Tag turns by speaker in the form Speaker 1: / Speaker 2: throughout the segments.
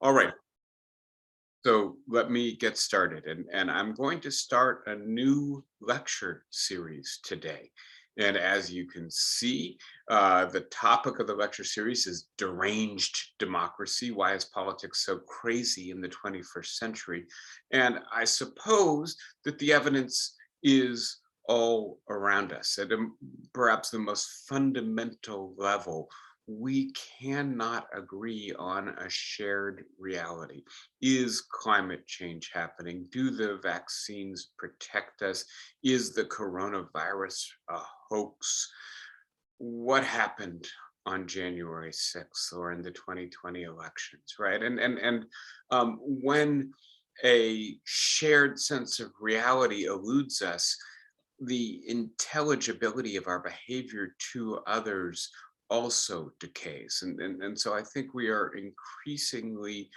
Speaker 1: All right, so let me get started. And I'm going to start a new lecture series today. And as you can see, the topic of the lecture series is Deranged Democracy. Why is politics so crazy in the 21st century? And I suppose that the evidence is all around us. At perhaps the most fundamental level, we cannot agree on a shared reality. Is climate change happening? Do the vaccines protect us? Is the coronavirus a hoax? What happened on January 6th or in the 2020 elections, right? And when a shared sense of reality eludes us, the intelligibility of our behavior to others also decays. And so I think we are increasingly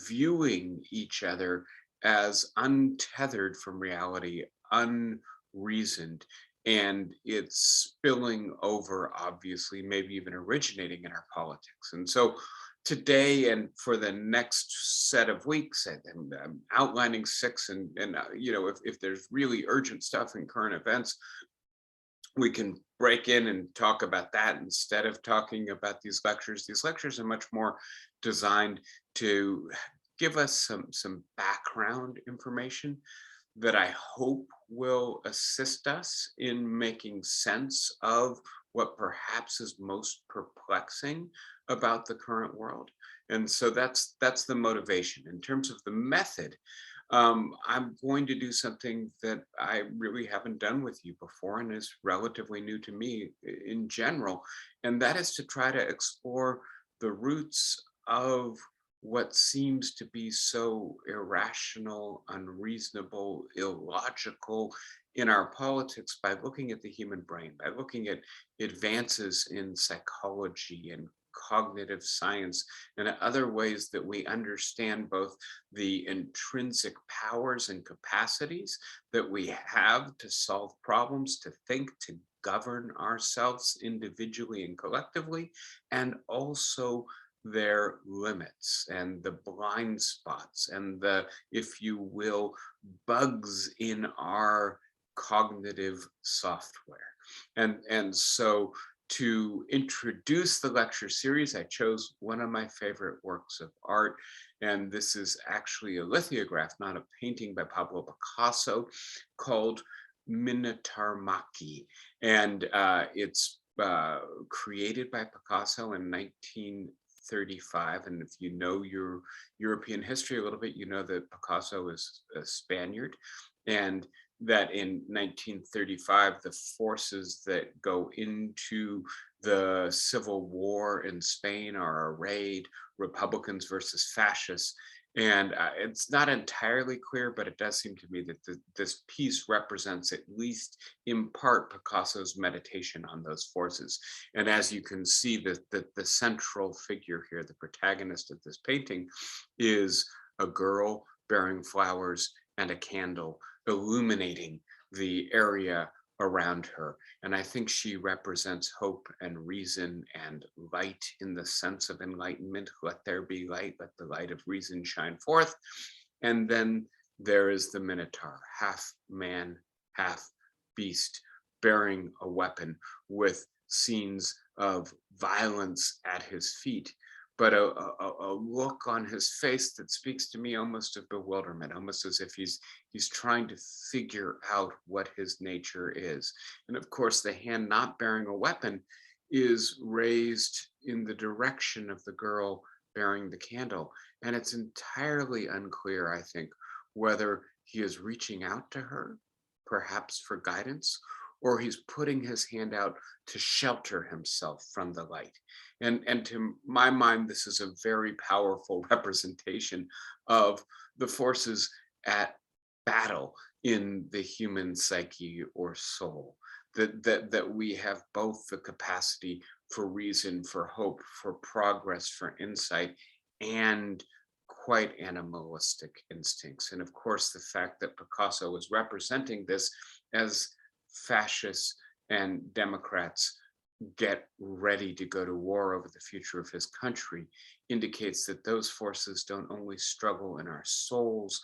Speaker 1: viewing each other as untethered from reality, unreasoned, and it's spilling over, obviously, maybe even originating in our politics. And so today and for the next set of weeks, and I'm outlining six, and if there's really urgent stuff in current events, we can break in and talk about that instead of talking about these lectures. These lectures are much more designed to give us some background information that I hope will assist us in making sense of what perhaps is most perplexing about the current world. And so that's the motivation. In terms of the method, I'm going to do something that I really haven't done with you before and is relatively new to me in general, and that is to try to explore the roots of what seems to be so irrational, unreasonable, illogical in our politics by looking at the human brain, by looking at advances in psychology and cognitive science and other ways that we understand both the intrinsic powers and capacities that we have to solve problems, to think, to govern ourselves individually and collectively, and also their limits and the blind spots and the, if you will, bugs in our cognitive software. And so to introduce the lecture series, I chose one of my favorite works of art. And this is actually a lithograph, not a painting, by Pablo Picasso, called Minotaurmaki. And it's created by Picasso in 1935. And if you know your European history a little bit, you know that Picasso is a Spaniard. And that in 1935, the forces that go into the civil war in Spain are arrayed, Republicans versus fascists. And it's not entirely clear, but it does seem to me that this piece represents, at least in part, Picasso's meditation on those forces. And as you can see, the central figure here, the protagonist of this painting, is a girl bearing flowers and a candle illuminating the area around her. And I think she represents hope and reason and light in the sense of enlightenment. Let there be light, let the light of reason shine forth. And then there is the Minotaur, half man, half beast, bearing a weapon with scenes of violence at his feet, but a look on his face that speaks to me almost of bewilderment, almost as if he's trying to figure out what his nature is. And of course, the hand not bearing a weapon is raised in the direction of the girl bearing the candle. And it's entirely unclear, I think, whether he is reaching out to her, perhaps for guidance, or he's putting his hand out to shelter himself from the light. And to my mind, this is a very powerful representation of the forces at battle in the human psyche or soul. That we have both the capacity for reason, for hope, for progress, for insight, and quite animalistic instincts. And of course, the fact that Picasso was representing this as fascists and Democrats get ready to go to war over the future of his country indicates that those forces don't only struggle in our souls,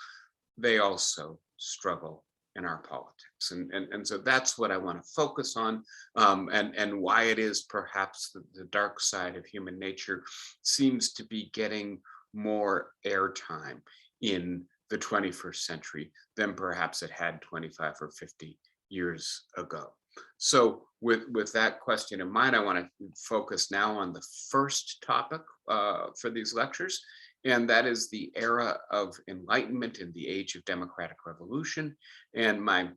Speaker 1: they also struggle in our politics. And so that's what I want to focus on, and why it is perhaps the dark side of human nature seems to be getting more airtime in the 21st century than perhaps it had 25 or 50 years ago. So with that question in mind, I want to focus now on the first topic for these lectures, and that is the era of enlightenment in the age of democratic revolution. And my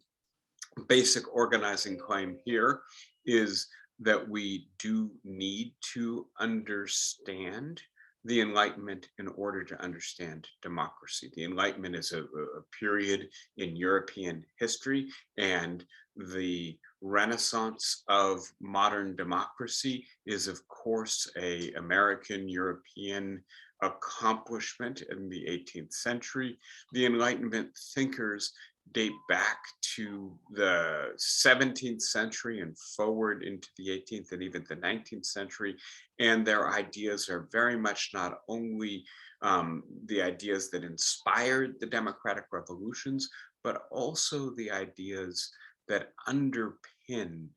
Speaker 1: basic organizing claim here is that we do need to understand the Enlightenment in order to understand democracy. The Enlightenment is a period in European history, and the renaissance of modern democracy is, of course, a American European accomplishment in the 18th century. The Enlightenment thinkers date back to the 17th century and forward into the 18th and even the 19th century. And their ideas are very much not only the ideas that inspired the democratic revolutions, but also the ideas that underpin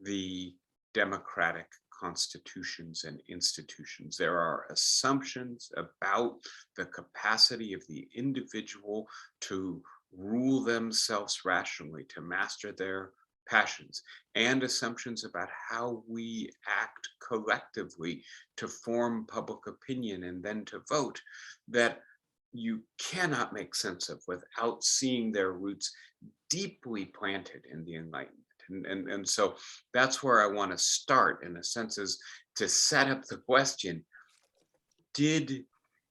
Speaker 1: the democratic constitutions and institutions. There are assumptions about the capacity of the individual to rule themselves rationally, to master their passions, and assumptions about how we act collectively to form public opinion and then to vote, that you cannot make sense of without seeing their roots deeply planted in the Enlightenment. And so that's where I want to start, in a sense, is to set up the question: did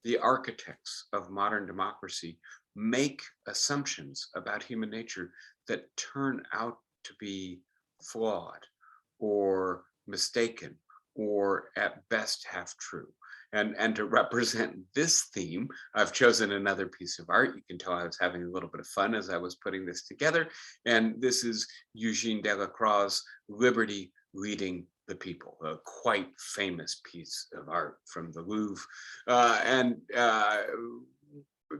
Speaker 1: the architects of modern democracy make assumptions about human nature that turn out to be flawed or mistaken, or at best half true? And to represent this theme, I've chosen another piece of art. You can tell I was having a little bit of fun as I was putting this together. And this is Eugene Delacroix's Liberty Leading the People, a quite famous piece of art from the Louvre.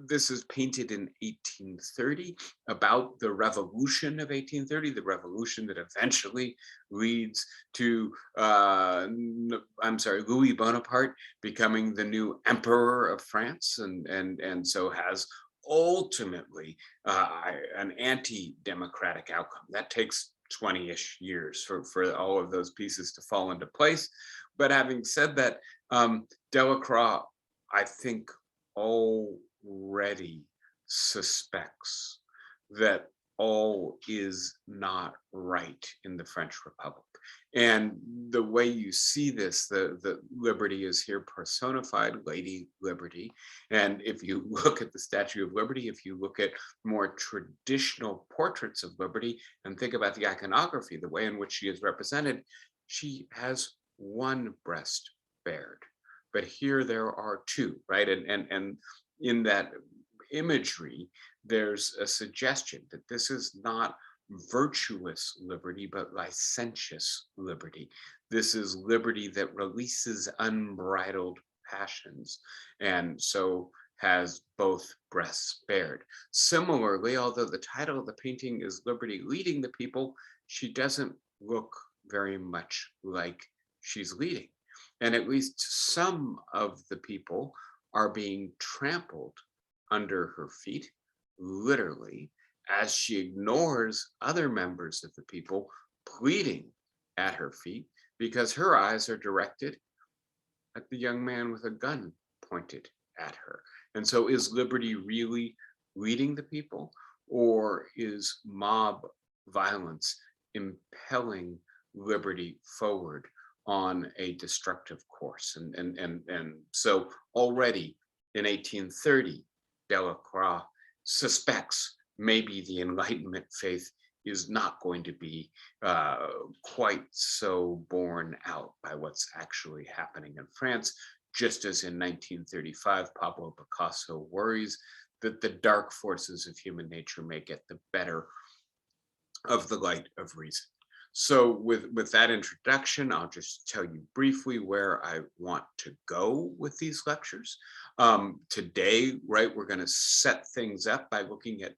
Speaker 1: This is painted in 1830, about the revolution of 1830, the revolution that eventually leads to, Louis Bonaparte becoming the new emperor of France, and so has ultimately an anti-democratic outcome. That takes 20-ish years for all of those pieces to fall into place. But having said that, Delacroix, I think, already suspects that all is not right in the French Republic. And the way you see this, the liberty is here personified, Lady Liberty. And if you look at the Statue of Liberty, if you look at more traditional portraits of liberty and think about the iconography, the way in which she is represented, she has one breast bared. But here there are two, right? And in that imagery, there's a suggestion that this is not virtuous liberty, but licentious liberty. This is liberty that releases unbridled passions, and so has both breasts bared. Similarly, although the title of the painting is Liberty Leading the People, she doesn't look very much like she's leading. And at least some of the people are being trampled under her feet, literally, as she ignores other members of the people pleading at her feet, because her eyes are directed at the young man with a gun pointed at her. And so is liberty really leading the people, or is mob violence impelling liberty forward on a destructive course? And so already in 1830, Delacroix suspects maybe the Enlightenment faith is not going to be quite so borne out by what's actually happening in France, just as in 1935, Pablo Picasso worries that the dark forces of human nature may get the better of the light of reason. So with that introduction, I'll just tell you briefly where I want to go with these lectures. Today, right, we're going to set things up by looking at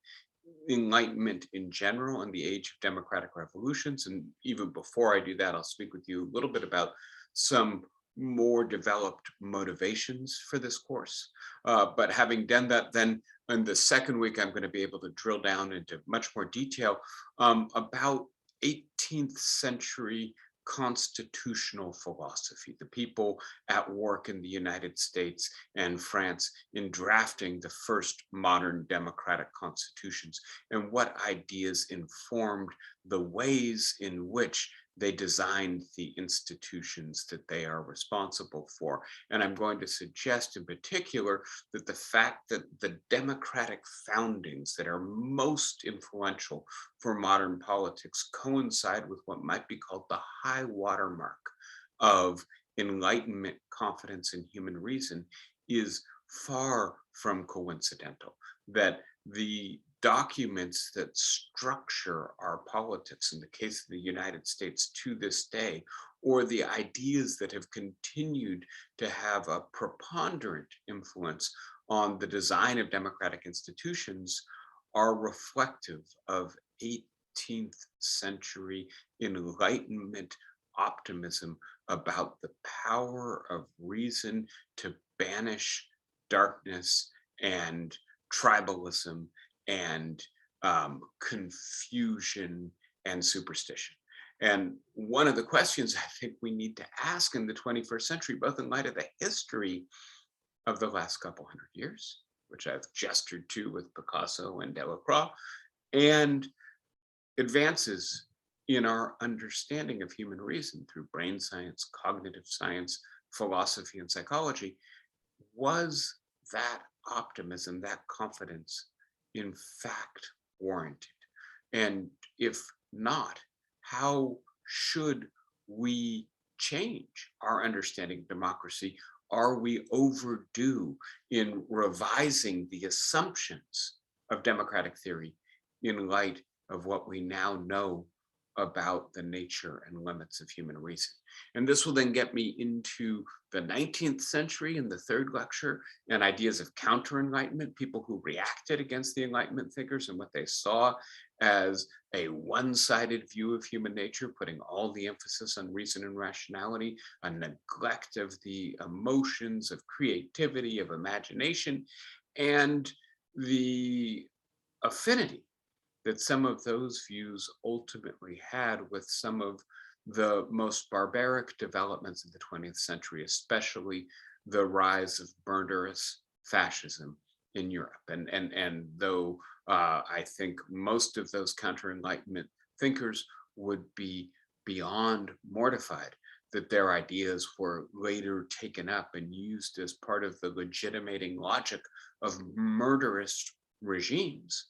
Speaker 1: Enlightenment in general and the age of democratic revolutions. And even before I do that, I'll speak with you a little bit about some more developed motivations for this course. But having done that, then in the second week, I'm going to be able to drill down into much more detail about 18th century constitutional philosophy, the people at work in the United States and France in drafting the first modern democratic constitutions, and what ideas informed the ways in which they designed the institutions that they are responsible for. And I'm going to suggest in particular that the fact that the democratic foundings that are most influential for modern politics coincide with what might be called the high watermark of Enlightenment confidence in human reason is far from coincidental. That the documents that structure our politics in the case of the United States to this day, or the ideas that have continued to have a preponderant influence on the design of democratic institutions, are reflective of 18th century Enlightenment optimism about the power of reason to banish darkness and tribalism and confusion and superstition. And one of the questions I think we need to ask in the 21st century, both in light of the history of the last couple hundred years, which I've gestured to with Picasso and Delacroix, and advances in our understanding of human reason through brain science, cognitive science, philosophy, and psychology, was that optimism, that confidence, in fact warranted? And if not, how should we change our understanding of democracy? Are we overdue in revising the assumptions of democratic theory in light of what we now know about the nature and limits of human reason? And this will then get me into the 19th century in the third lecture, and ideas of counter-enlightenment, people who reacted against the Enlightenment thinkers and what they saw as a one-sided view of human nature, putting all the emphasis on reason and rationality, a neglect of the emotions, of creativity, of imagination, and the affinity that some of those views ultimately had with some of the most barbaric developments of the 20th century, especially the rise of murderous fascism in Europe. And though I think most of those counter-enlightenment thinkers would be beyond mortified that their ideas were later taken up and used as part of the legitimating logic of murderous regimes,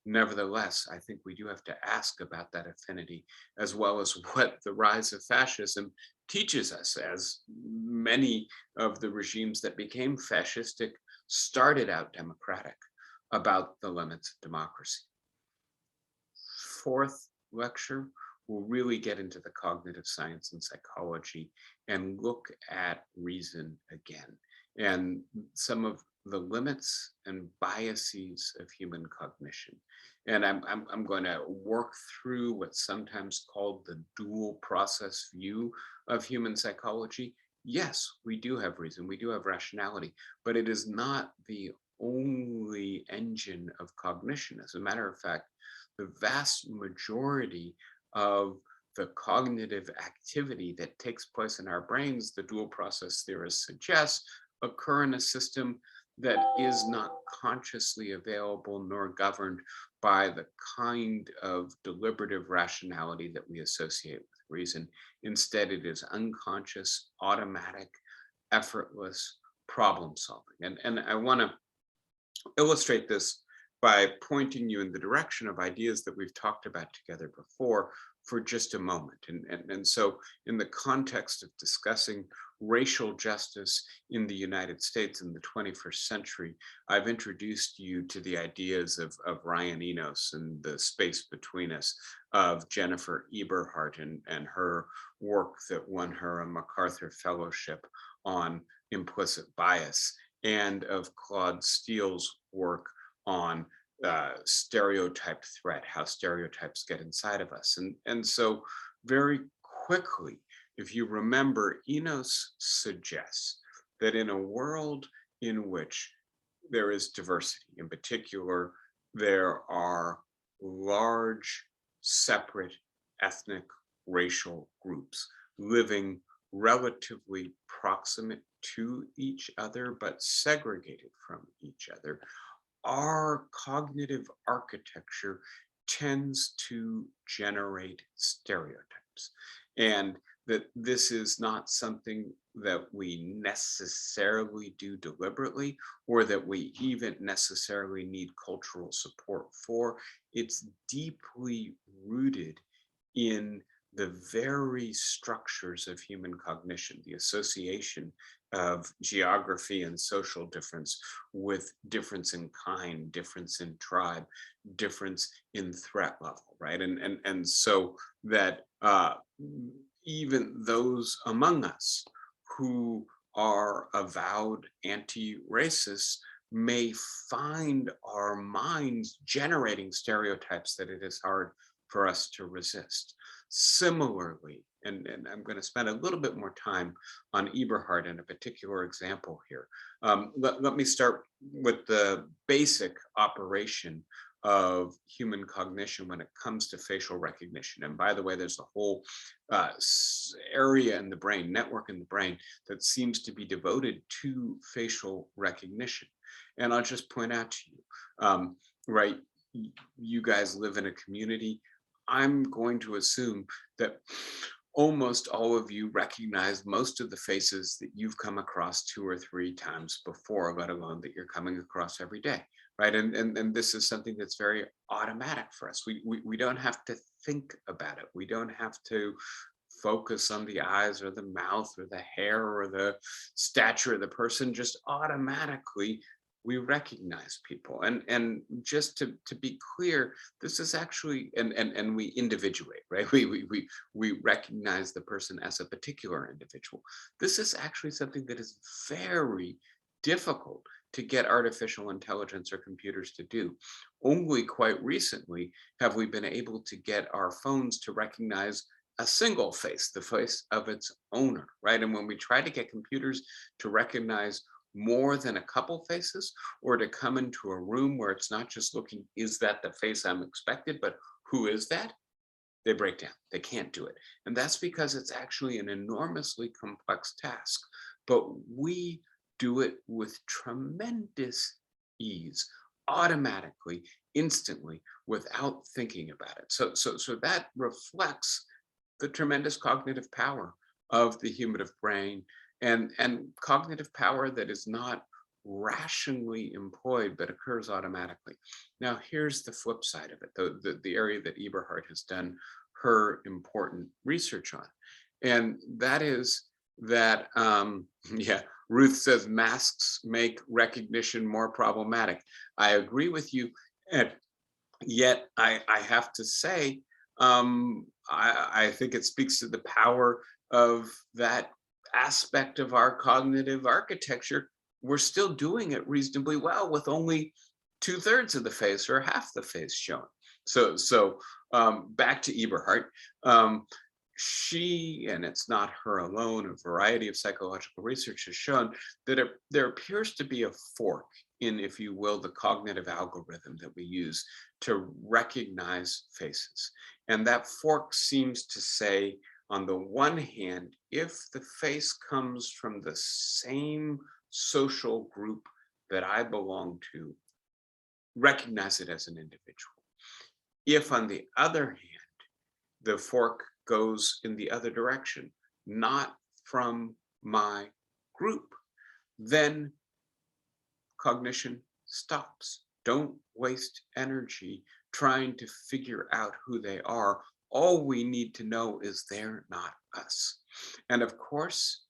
Speaker 1: nevertheless, I think we do have to ask about that affinity, as well as what the rise of fascism teaches us, as many of the regimes that became fascistic started out democratic, about the limits of democracy. Fourth lecture, we'll really get into the cognitive science and psychology and look at reason again, and some of the limits and biases of human cognition. And I'm going to work through what's sometimes called the dual process view of human psychology. Yes, we do have reason, we do have rationality, but it is not the only engine of cognition. As a matter of fact, the vast majority of the cognitive activity that takes place in our brains, the dual process theorists suggest, occur in a system that is not consciously available nor governed by the kind of deliberative rationality that we associate with reason. Instead, it is unconscious, automatic, effortless problem solving. And I want to illustrate this by pointing you in the direction of ideas that we've talked about together before for just a moment. And so in the context of discussing racial justice in the United States in the 21st century, I've introduced you to the ideas of Ryan Enos and the space between us, of Jennifer Eberhardt and her work that won her a MacArthur Fellowship on implicit bias, and of Claude Steele's work on stereotyped threat, how stereotypes get inside of us. And so very quickly, if you remember, Enos suggests that in a world in which there is diversity, in particular, there are large, separate ethnic, racial groups living relatively proximate to each other, but segregated from each other, our cognitive architecture tends to generate stereotypes. And that this is not something that we necessarily do deliberately, or that we even necessarily need cultural support for. It's deeply rooted in the very structures of human cognition, the association of geography and social difference with difference in kind, difference in tribe, difference in threat level, right? And so that even those among us who are avowed anti-racist may find our minds generating stereotypes that it is hard for us to resist. Similarly, and I'm going to spend a little bit more time on Eberhard in a particular example here. Let me start with the basic operation of human cognition when it comes to facial recognition. And by the way, there's a whole area in the brain, network in the brain, that seems to be devoted to facial recognition. And I'll just point out to you, right, you guys live in a community. I'm going to assume that almost all of you recognize most of the faces that you've come across 2 or 3 times before, let alone that you're coming across every day, right? And this is something that's very automatic for us. We don't have to think about it. We don't have to focus on the eyes or the mouth or the hair or the stature of the person. Just automatically we recognize people. And just to be clear, this is actually, and we individuate, right? We recognize the person as a particular individual. This is actually something that is very difficult to get artificial intelligence or computers to do. Only quite recently have we been able to get our phones to recognize a single face, the face of its owner, right? And when we try to get computers to recognize more than a couple faces, or to come into a room where it's not just looking, is that the face I'm expected, but who is that? They break down. They can't do it. And that's because it's actually an enormously complex task. But we do it with tremendous ease, automatically, instantly, without thinking about it. So that reflects the tremendous cognitive power of the human brain, and cognitive power that is not rationally employed but occurs automatically. Now here's the flip side of it, the area that Eberhard has done her important research on, and that is that yeah, Ruth says masks make recognition more problematic. I agree with you, and yet I have to say, I think it speaks to the power of that aspect of our cognitive architecture. We're still doing it reasonably well with only 2/3 of the face or half the face shown. So back to Eberhard. She, and it's not her alone, a variety of psychological research has shown that there appears to be a fork in, if you will, the cognitive algorithm that we use to recognize faces. And that fork seems to say, on the one hand, if the face comes from the same social group that I belong to, recognize it as an individual. If, on the other hand, the fork goes in the other direction, not from my group, then cognition stops. Don't waste energy trying to figure out who they are. All we need to know is they're not us. And of course,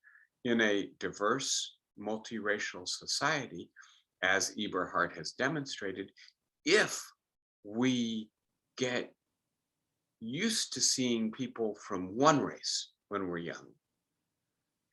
Speaker 1: in a diverse, multiracial society, as Eberhard has demonstrated, if we get used to seeing people from one race when we're young,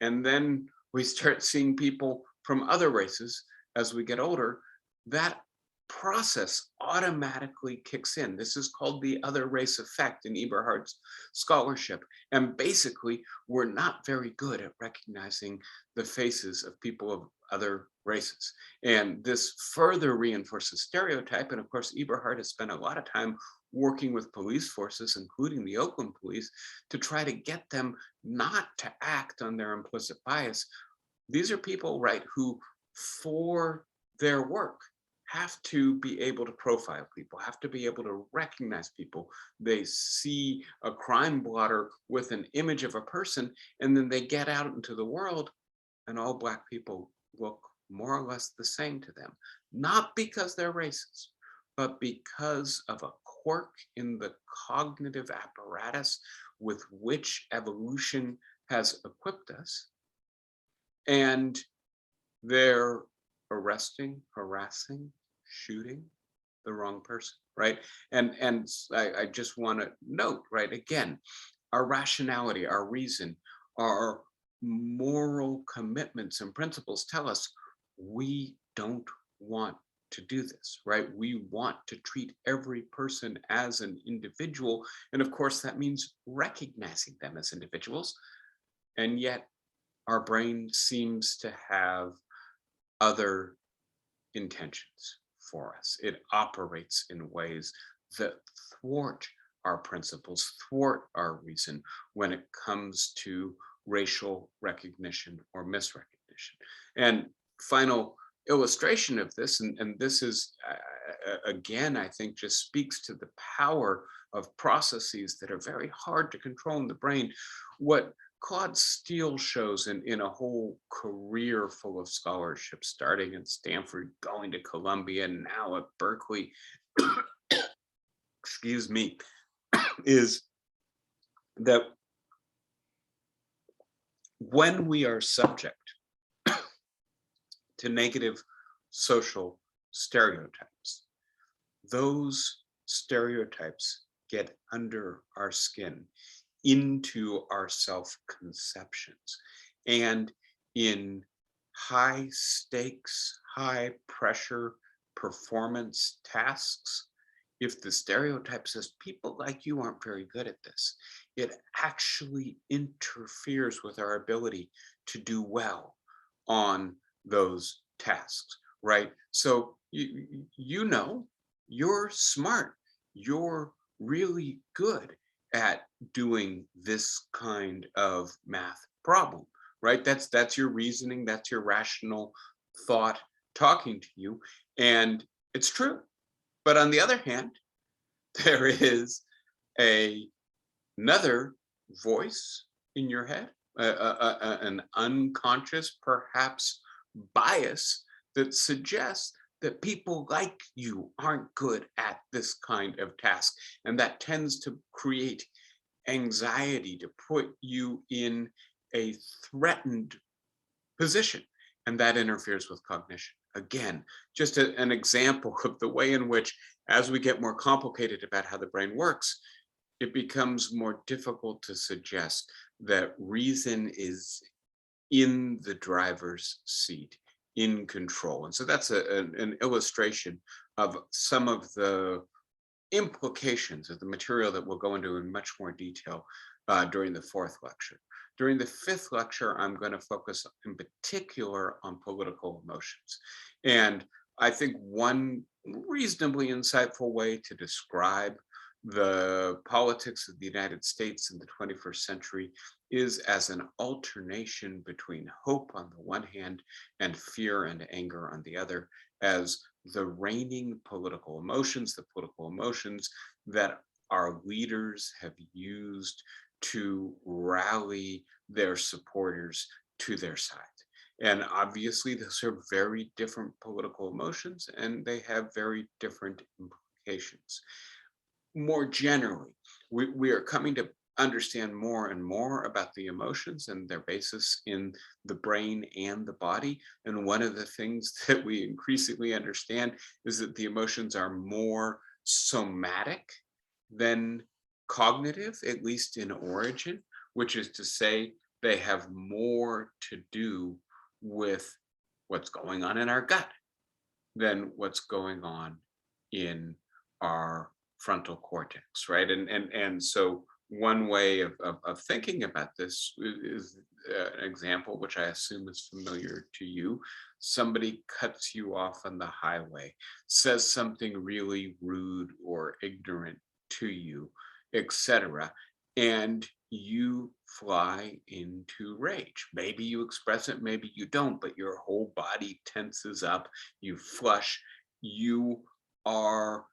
Speaker 1: and then we start seeing people from other races as we get older, that process automatically kicks in. This is called the other race effect in Eberhard's scholarship. And basically, we're not very good at recognizing the faces of people of other races. And this further reinforces stereotype. And of course, Eberhard has spent a lot of time working with police forces, including the Oakland police, to try to get them not to act on their implicit bias. These are people, right, who for their work have to be able to profile people, have to be able to recognize people. They see a crime blotter with an image of a person, and then they get out into the world, and all Black people look more or less the same to them. Not because they're racist, but because of a quirk in the cognitive apparatus with which evolution has equipped us. And they're arresting, harassing, shooting the wrong person, right? And I just want to note, right, again, our rationality, our reason, our moral commitments and principles tell us we don't want to do this, right? We want to treat every person as an individual. And of course, that means recognizing them as individuals. And yet, our brain seems to have other intentions for us. It operates in ways that thwart our principles, thwart our reason when it comes to racial recognition or misrecognition. And final illustration of this, and this is, again, I think just speaks to the power of processes that are very hard to control in the brain. What Claude Steele shows in a whole career full of scholarship, starting at Stanford, going to Columbia, and now at Berkeley, excuse me, is that when we are subject to negative social stereotypes, those stereotypes get under our skin, into our self-conceptions. And in high stakes, high pressure performance tasks, if the stereotype says people like you aren't very good at this, it actually interferes with our ability to do well on those tasks, right? So you know, you're smart, you're really good at doing this kind of math problem, right? That's your reasoning, that's your rational thought talking to you, and it's true. But on the other hand, there is a another voice in your head, an unconscious, perhaps, bias that suggests that people like you aren't good at this kind of task. And that tends to create anxiety, to put you in a threatened position. And that interferes with cognition. Again, just an example of the way in which, as we get more complicated about how the brain works, it becomes more difficult to suggest that reason is in the driver's seat, in control. And so that's an illustration of some of the implications of the material that we'll go into in much more detail during the fourth lecture. During the fifth lecture, I'm going to focus in particular on political emotions. And I think one reasonably insightful way to describe the politics of the United States in the 21st century is as an alternation between hope on the one hand and fear and anger on the other, as the reigning political emotions, the political emotions that our leaders have used to rally their supporters to their side. And obviously, those are very different political emotions, and they have very different implications. More generally, we are coming to understand more and more about the emotions and their basis in the brain and the body. And one of the things that we increasingly understand is that the emotions are more somatic than cognitive, at least in origin, which is to say, they have more to do with what's going on in our gut than what's going on in our frontal cortex, right? And so one way of thinking about this is an example which I assume is familiar to you. Somebody cuts you off on the highway, says something really rude or ignorant to you, etc., and you fly into rage. Maybe you express it, maybe you don't, but your whole body tenses up, you flush, you are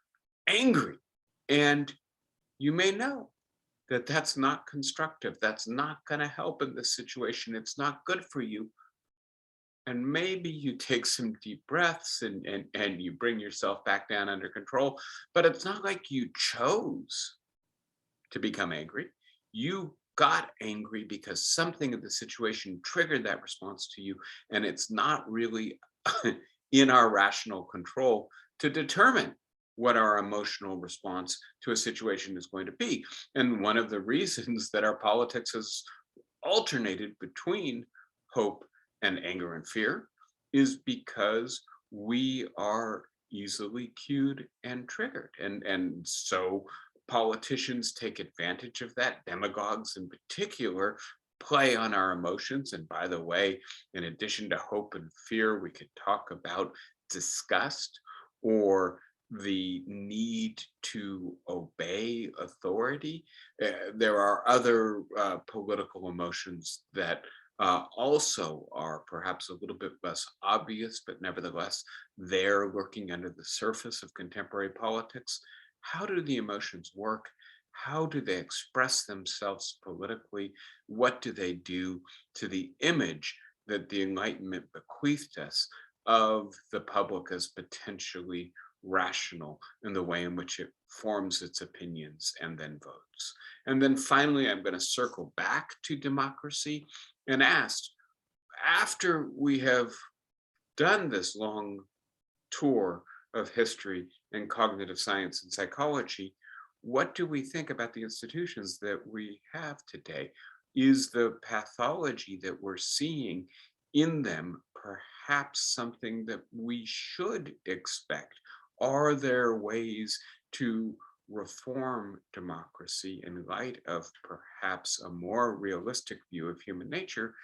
Speaker 1: angry. And you may know that that's not constructive. That's not going to help in this situation. It's not good for you. And maybe you take some deep breaths and you bring yourself back down under control. But it's not like you chose to become angry. You got angry because something in the situation triggered that response to you. And it's not really in our rational control to determine what our emotional response to a situation is going to be. And one of the reasons that our politics has alternated between hope and anger and fear is because we are easily cued and triggered. And so politicians take advantage of that. Demagogues in particular play on our emotions. And by the way, in addition to hope and fear, we could talk about disgust or the need to obey authority. There are other political emotions that also are perhaps a little bit less obvious, but nevertheless, they're lurking under the surface of contemporary politics. How do the emotions work? How do they express themselves politically? What do they do to the image that the Enlightenment bequeathed us of the public as potentially rational in the way in which it forms its opinions and then votes? And then finally, I'm going to circle back to democracy and ask, after we have done this long tour of history and cognitive science and psychology, what do we think about the institutions that we have today? Is the pathology that we're seeing in them perhaps something that we should expect? Are there ways to reform democracy in light of perhaps a more realistic view of human nature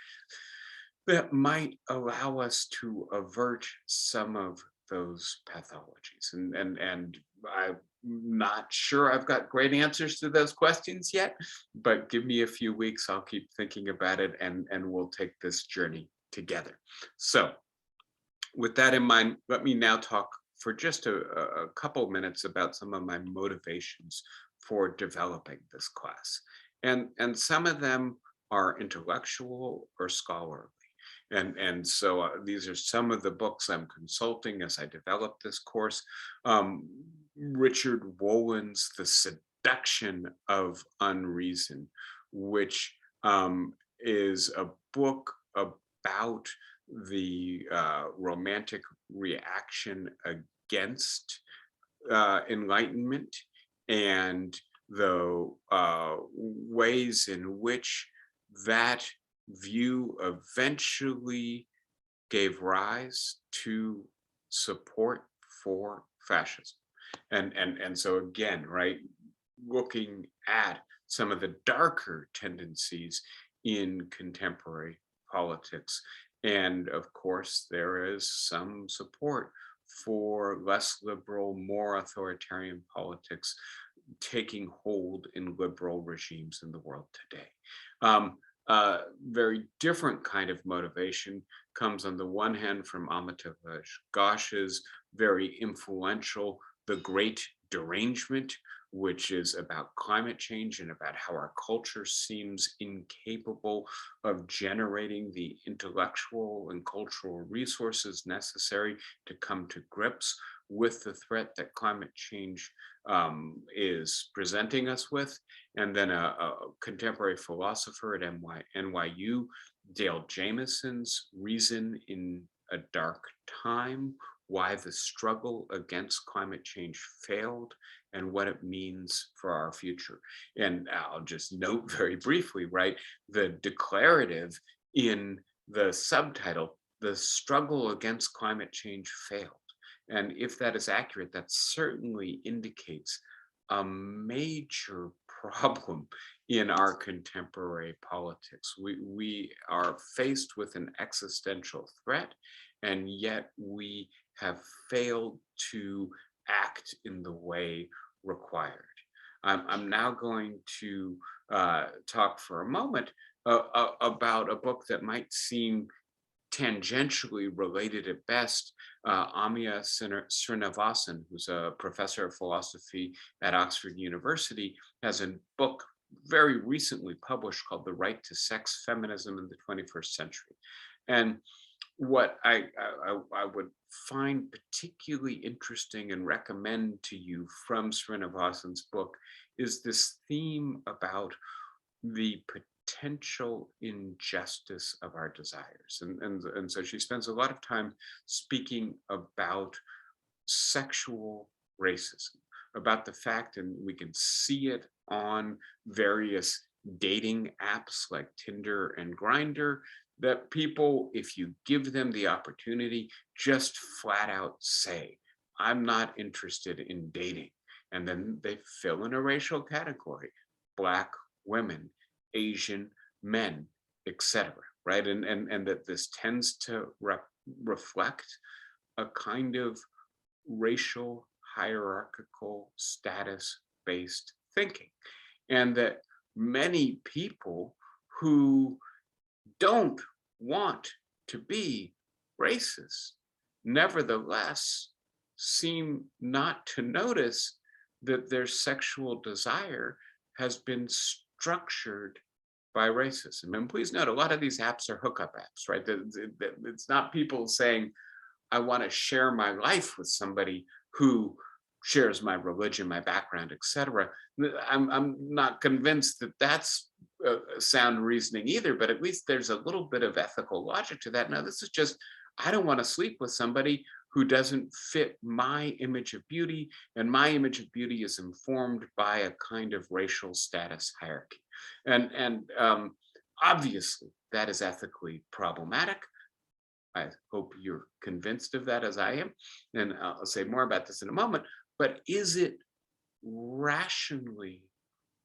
Speaker 1: that might allow us to avert some of those pathologies? And I'm not sure I've got great answers to those questions yet, but give me a few weeks, I'll keep thinking about it, and we'll take this journey together. So with that in mind, let me now talk for just a couple minutes about some of my motivations for developing this class. And some of them are intellectual or scholarly. And so these are some of the books I'm consulting as I develop this course. Richard Wollen's The Seduction of Unreason, which is a book about the romantic reaction against enlightenment and the ways in which that view eventually gave rise to support for fascism. And so again, right, looking at some of the darker tendencies in contemporary politics. And of course, there is some support for less liberal, more authoritarian politics taking hold in liberal regimes in the world today. Very different kind of motivation comes on the one hand from Amitav Ghosh's very influential The Great Derangement, which is about climate change and about how our culture seems incapable of generating the intellectual and cultural resources necessary to come to grips with the threat that climate change is presenting us with. And then a contemporary philosopher at NYU, Dale Jamison's Reason in a Dark Time, why the struggle against climate change failed and what it means for our future. And I'll just note very briefly, right, the declarative in the subtitle, the struggle against climate change failed. And if that is accurate, that certainly indicates a major problem in our contemporary politics. We are faced with an existential threat, and yet we have failed to act in the way required. I'm now going to talk for a moment about a book that might seem tangentially related at best. Amia Srinivasan, who's a professor of philosophy at Oxford University, has a book very recently published called The Right to Sex, Feminism in the 21st Century. And what I would find particularly interesting and recommend to you from Srinivasan's book is this theme about the potential injustice of our desires. And so she spends a lot of time speaking about sexual racism, about the fact, and we can see it on various dating apps like Tinder and Grindr, that people, if you give them the opportunity, just flat out say, I'm not interested in dating. And then they fill in a racial category: Black women, Asian men, etc. Right? And that this tends to reflect a kind of racial hierarchical status based thinking. And that many people who don't want to be racist nevertheless seem not to notice that their sexual desire has been structured by racism. And please note, a lot of these apps are hookup apps, right? It's not people saying, I want to share my life with somebody who shares my religion, my background, etc. I'm not convinced that that's sound reasoning either, but at least there's a little bit of ethical logic to that. Now, this is just, I don't want to sleep with somebody who doesn't fit my image of beauty, and my image of beauty is informed by a kind of racial status hierarchy. And obviously, that is ethically problematic. I hope you're convinced of that as I am, and I'll say more about this in a moment. But is it rationally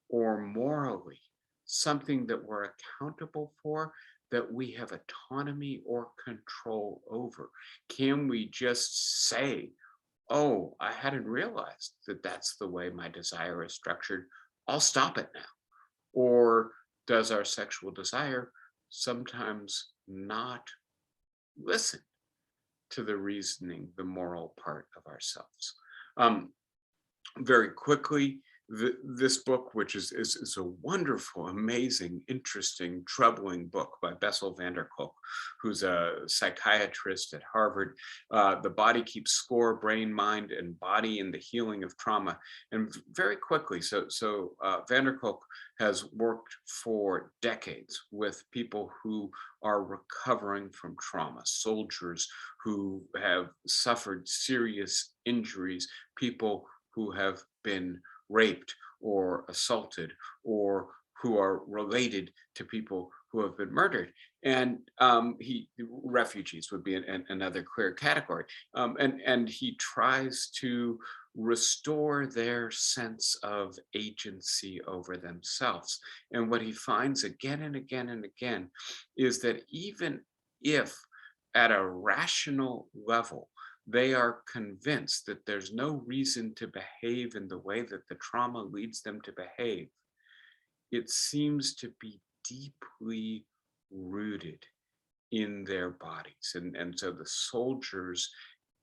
Speaker 1: or morally something that we're accountable for, that we have autonomy or control over? Can we just say, oh, I hadn't realized that that's the way my desire is structured, I'll stop it now? Or does our sexual desire sometimes not listen to the reasoning, the moral part of ourselves? Very quickly, this book, which is a wonderful, amazing, interesting, troubling book by Bessel van der Kolk, who's a psychiatrist at Harvard. The Body Keeps Score: Brain, Mind, and Body in the Healing of Trauma. And very quickly, so van der Kolk has worked for decades with people who are recovering from trauma, soldiers who have suffered serious injuries, people who have been raped or assaulted, or who are related to people who have been murdered. And refugees would be another clear category. And he tries to restore their sense of agency over themselves. And what he finds again and again and again is that even if at a rational level, they are convinced that there's no reason to behave in the way that the trauma leads them to behave, it seems to be deeply rooted in their bodies. And so the soldiers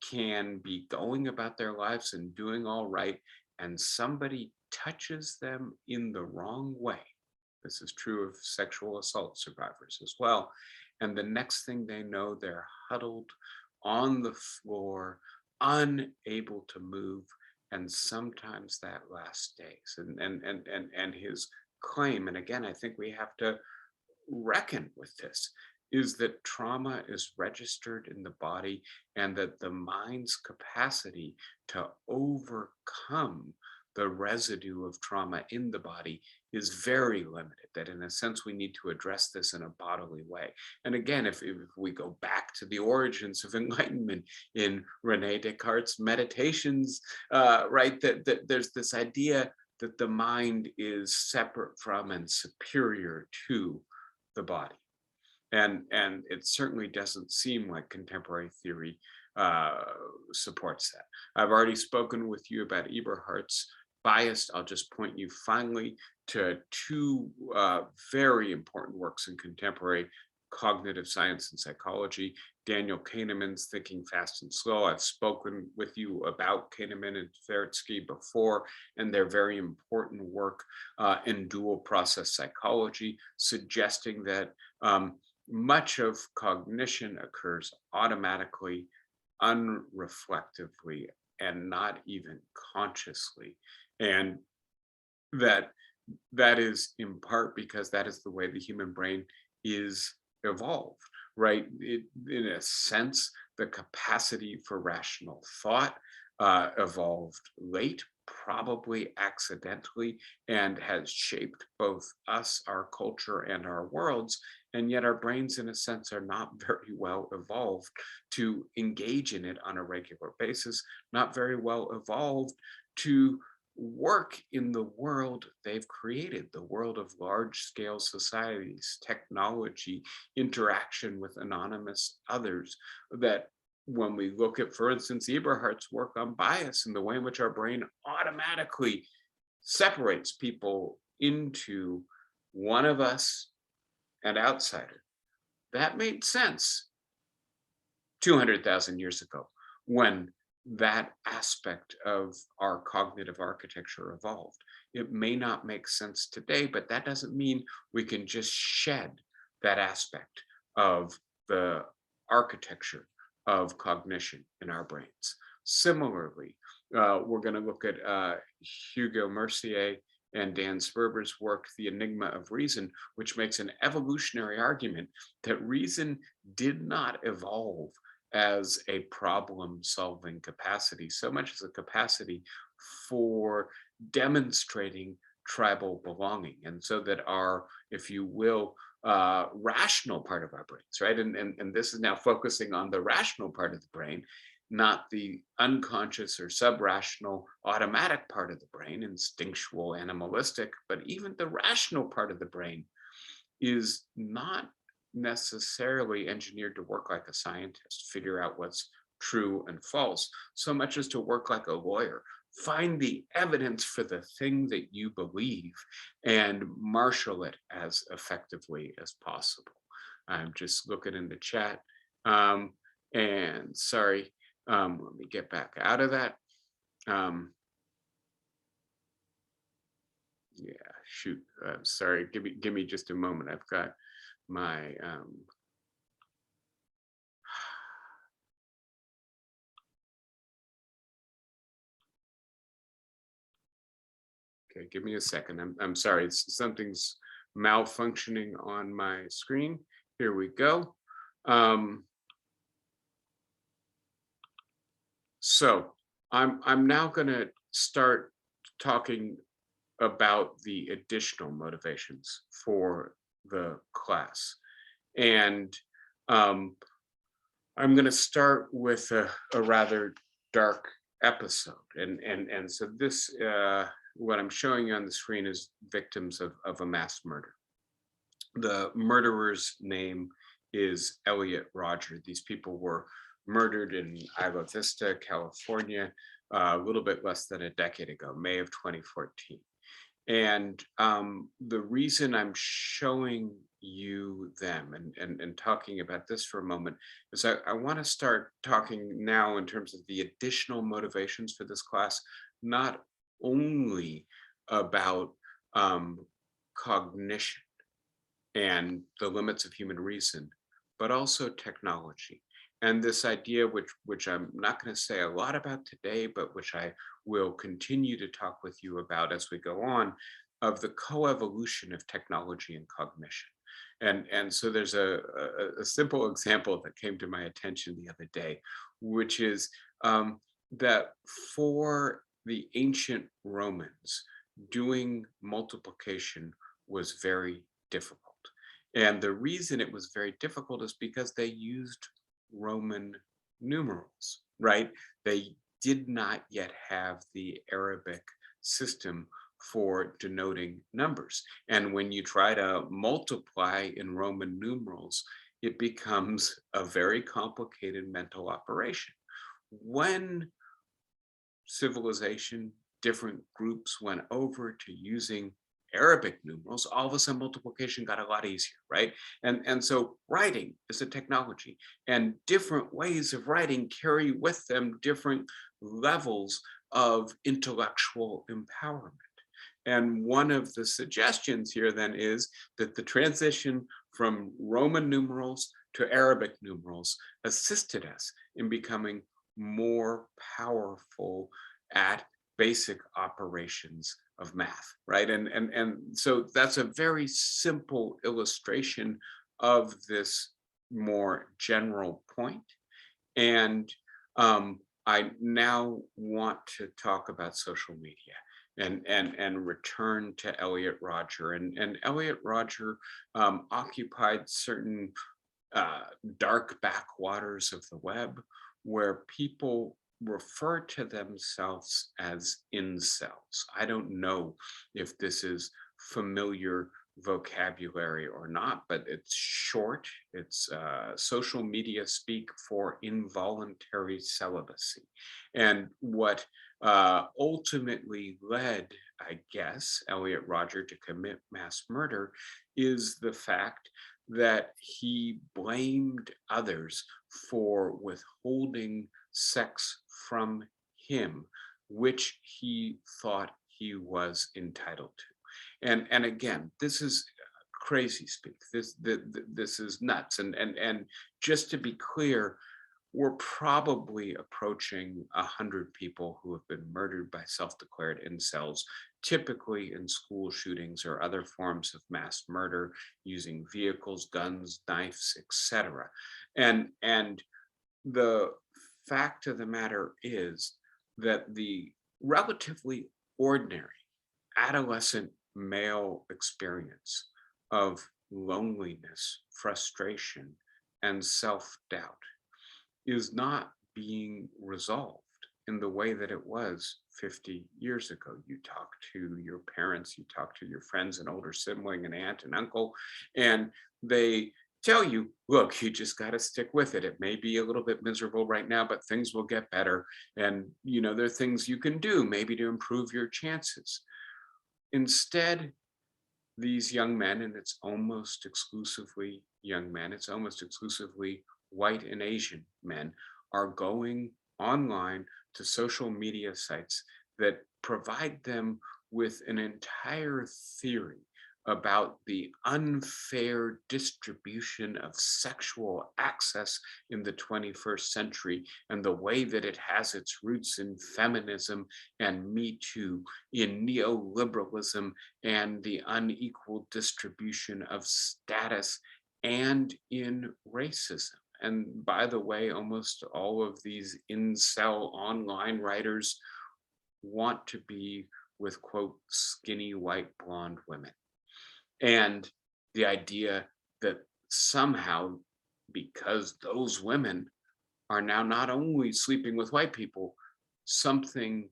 Speaker 1: can be going about their lives and doing all right, and somebody touches them in the wrong way. This is true of sexual assault survivors as well. And the next thing they know, they're huddled on the floor, unable to move, and sometimes that lasts days. And his claim, and again, I think we have to reckon with this, is that trauma is registered in the body and that the mind's capacity to overcome the residue of trauma in the body is very limited. That in a sense, we need to address this in a bodily way. And again, if we go back to the origins of enlightenment in Rene Descartes' meditations, right, that there's this idea that the mind is separate from and superior to the body. And it certainly doesn't seem like contemporary theory uh, supports that. I've already spoken with you about Eberhardt's bias. I'll just point you finally to two very important works in contemporary cognitive science and psychology. Daniel Kahneman's Thinking Fast and Slow. I've spoken with you about Kahneman and Tversky before, and their very important work in dual process psychology, suggesting that much of cognition occurs automatically, unreflectively, and not even consciously. And that that is in part because that is the way the human brain is evolved, right? In a sense, the capacity for rational thought evolved late, probably accidentally, and has shaped both us, our culture, and our worlds. And yet, our brains, in a sense, are not very well evolved to engage in it on a regular basis, not very well evolved to work in the world they've created, the world of large scale societies, technology, interaction with anonymous others. That when we look at, for instance, Eberhardt's work on bias and the way in which our brain automatically separates people into one of us and outsider, that made sense 200,000 years ago when that aspect of our cognitive architecture evolved. It may not make sense today, but that doesn't mean we can just shed that aspect of the architecture of cognition in our brains. Similarly, we're going to look at Hugo Mercier and Dan Sperber's work, The Enigma of Reason, which makes an evolutionary argument that reason did not evolve as a problem solving capacity, so much as a capacity for demonstrating tribal belonging. And so that our, if you will, rational part of our brains, right? And this is now focusing on the rational part of the brain, not the unconscious or subrational automatic part of the brain, instinctual, animalistic, but even the rational part of the brain is not necessarily engineered to work like a scientist, figure out what's true and false, so much as to work like a lawyer. Find the evidence for the thing that you believe and marshal it as effectively as possible. I'm just looking in the chat. And sorry, let me get back out of that. Yeah, shoot. Sorry, give me just a moment. I've got my okay, give me a second. I'm sorry, something's malfunctioning on my screen. Here we go. So I'm now going to start talking about the additional motivations for the class. And I'm going to start with a rather dark episode. And so this, what I'm showing you on the screen is victims of a mass murder. The murderer's name is Elliot Rodger. These people were murdered in Isla Vista, California, a little bit less than a decade ago, May of 2014. And the reason I'm showing you, them, and talking about this for a moment, is I want to start talking now in terms of the additional motivations for this class, not only about um, cognition and the limits of human reason, but also technology. And this idea, which I'm not going to say a lot about today, but which I will continue to talk with you about as we go on, of the coevolution of technology and cognition. And so there's a simple example that came to my attention the other day, which is that for the ancient Romans, doing multiplication was very difficult. And the reason it was very difficult is because they used Roman numerals, right? They did not yet have the Arabic system for denoting numbers. And when you try to multiply in Roman numerals, it becomes a very complicated mental operation. When civilization, different groups went over to using Arabic numerals, all of a sudden multiplication got a lot easier, right? And so writing is a technology, and different ways of writing carry with them different levels of intellectual empowerment. And one of the suggestions here then is that the transition from Roman numerals to Arabic numerals assisted us in becoming more powerful at basic operations of math, right? And so that's a very simple illustration of this more general point. And I now want to talk about social media and return to Elliot Rodger. And Elliot Rodger occupied certain uh, dark backwaters of the web where people refer to themselves as incels. I don't know if this is familiar vocabulary or not, but it's short. It's social media speak for involuntary celibacy. And what ultimately led, I guess, Elliot Rodger to commit mass murder is the fact that he blamed others for withholding sex from him, which he thought he was entitled to. And again, this is crazy speak. This is nuts. And just to be clear, we're probably approaching 100 people who have been murdered by self-declared incels, typically in school shootings or other forms of mass murder using vehicles, guns, knives, etc. And the fact of the matter is that the relatively ordinary adolescent male experience of loneliness, frustration, and self-doubt is not being resolved in the way that it was 50 years ago. You talk to your parents, you talk to your friends, an older sibling, an aunt, an uncle, and they tell you, look, you just got to stick with it. It may be a little bit miserable right now, but things will get better. And, there are things you can do maybe to improve your chances. Instead, these young men, and it's almost exclusively young men, it's almost exclusively white and Asian men, are going online to social media sites that provide them with an entire theory about the unfair distribution of sexual access in the 21st century and the way that it has its roots in feminism and Me Too, in neoliberalism and the unequal distribution of status, and in racism. And by the way, almost all of these incel online writers want to be with, quote, skinny white blonde women. And the idea that somehow, because those women are now not only sleeping with white people, something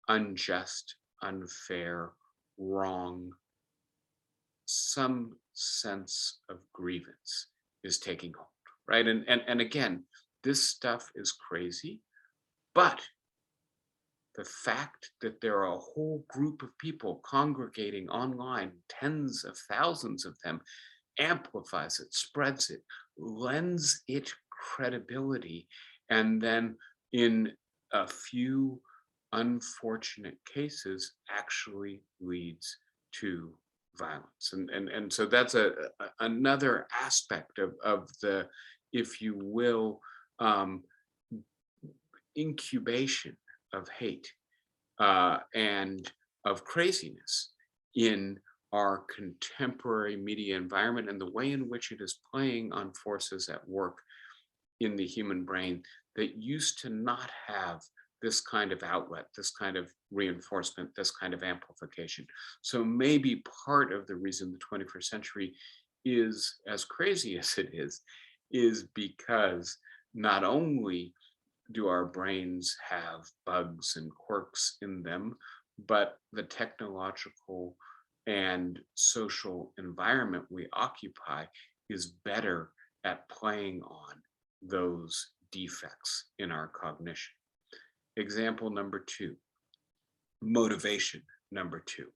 Speaker 1: unjust, unfair, wrong, some sense of grievance is taking hold, right? And again, this stuff is crazy, but the fact that there are a whole group of people congregating online, tens of thousands of them, amplifies it, spreads it, lends it credibility, and then in a few unfortunate cases actually leads to violence. And so that's another aspect of the, if you will, um, incubation of hate and of craziness in our contemporary media environment, and the way in which it is playing on forces at work in the human brain that used to not have this kind of outlet, this kind of reinforcement, this kind of amplification. So maybe part of the reason the 21st century is as crazy as it is because not only do our brains have bugs and quirks in them, but the technological and social environment we occupy is better at playing on those defects in our cognition. Example number two, motivation number two.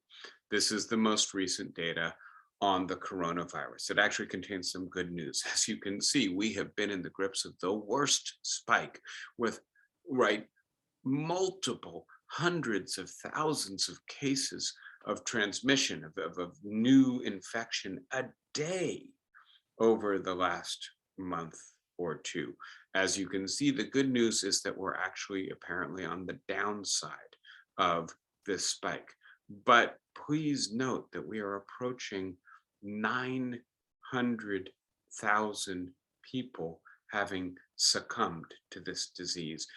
Speaker 1: This is the most recent data on the coronavirus. It actually contains some good news. As you can see, we have been in the grips of the worst spike with, right, multiple hundreds of thousands of cases of transmission, of new infection a day over the last month or two. As you can see, the good news is that we're actually apparently on the downside of this spike. But please note that we are approaching 900,000 people having succumbed to this disease,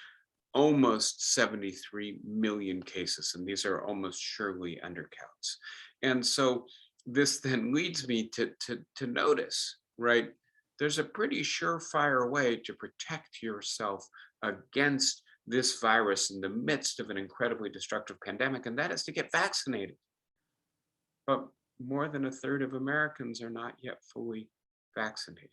Speaker 1: almost 73 million cases, and these are almost surely undercounts. And so this then leads me to notice, right? There's a pretty surefire way to protect yourself against this virus in the midst of an incredibly destructive pandemic, and that is to get vaccinated. But more than a third of Americans are not yet fully vaccinated.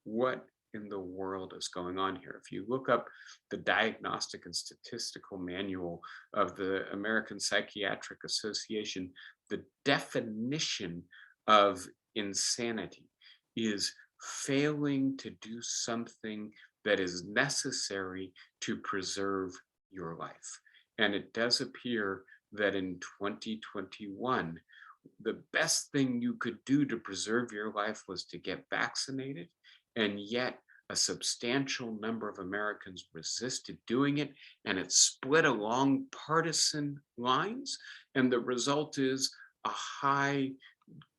Speaker 1: What in the world is going on here? If you look up the Diagnostic and Statistical Manual of the American Psychiatric Association, the definition of insanity is failing to do something that is necessary to preserve your life. And it does appear that in 2021, the best thing you could do to preserve your life was to get vaccinated, and yet a substantial number of Americans resisted doing it, and it split along partisan lines, and the result is a high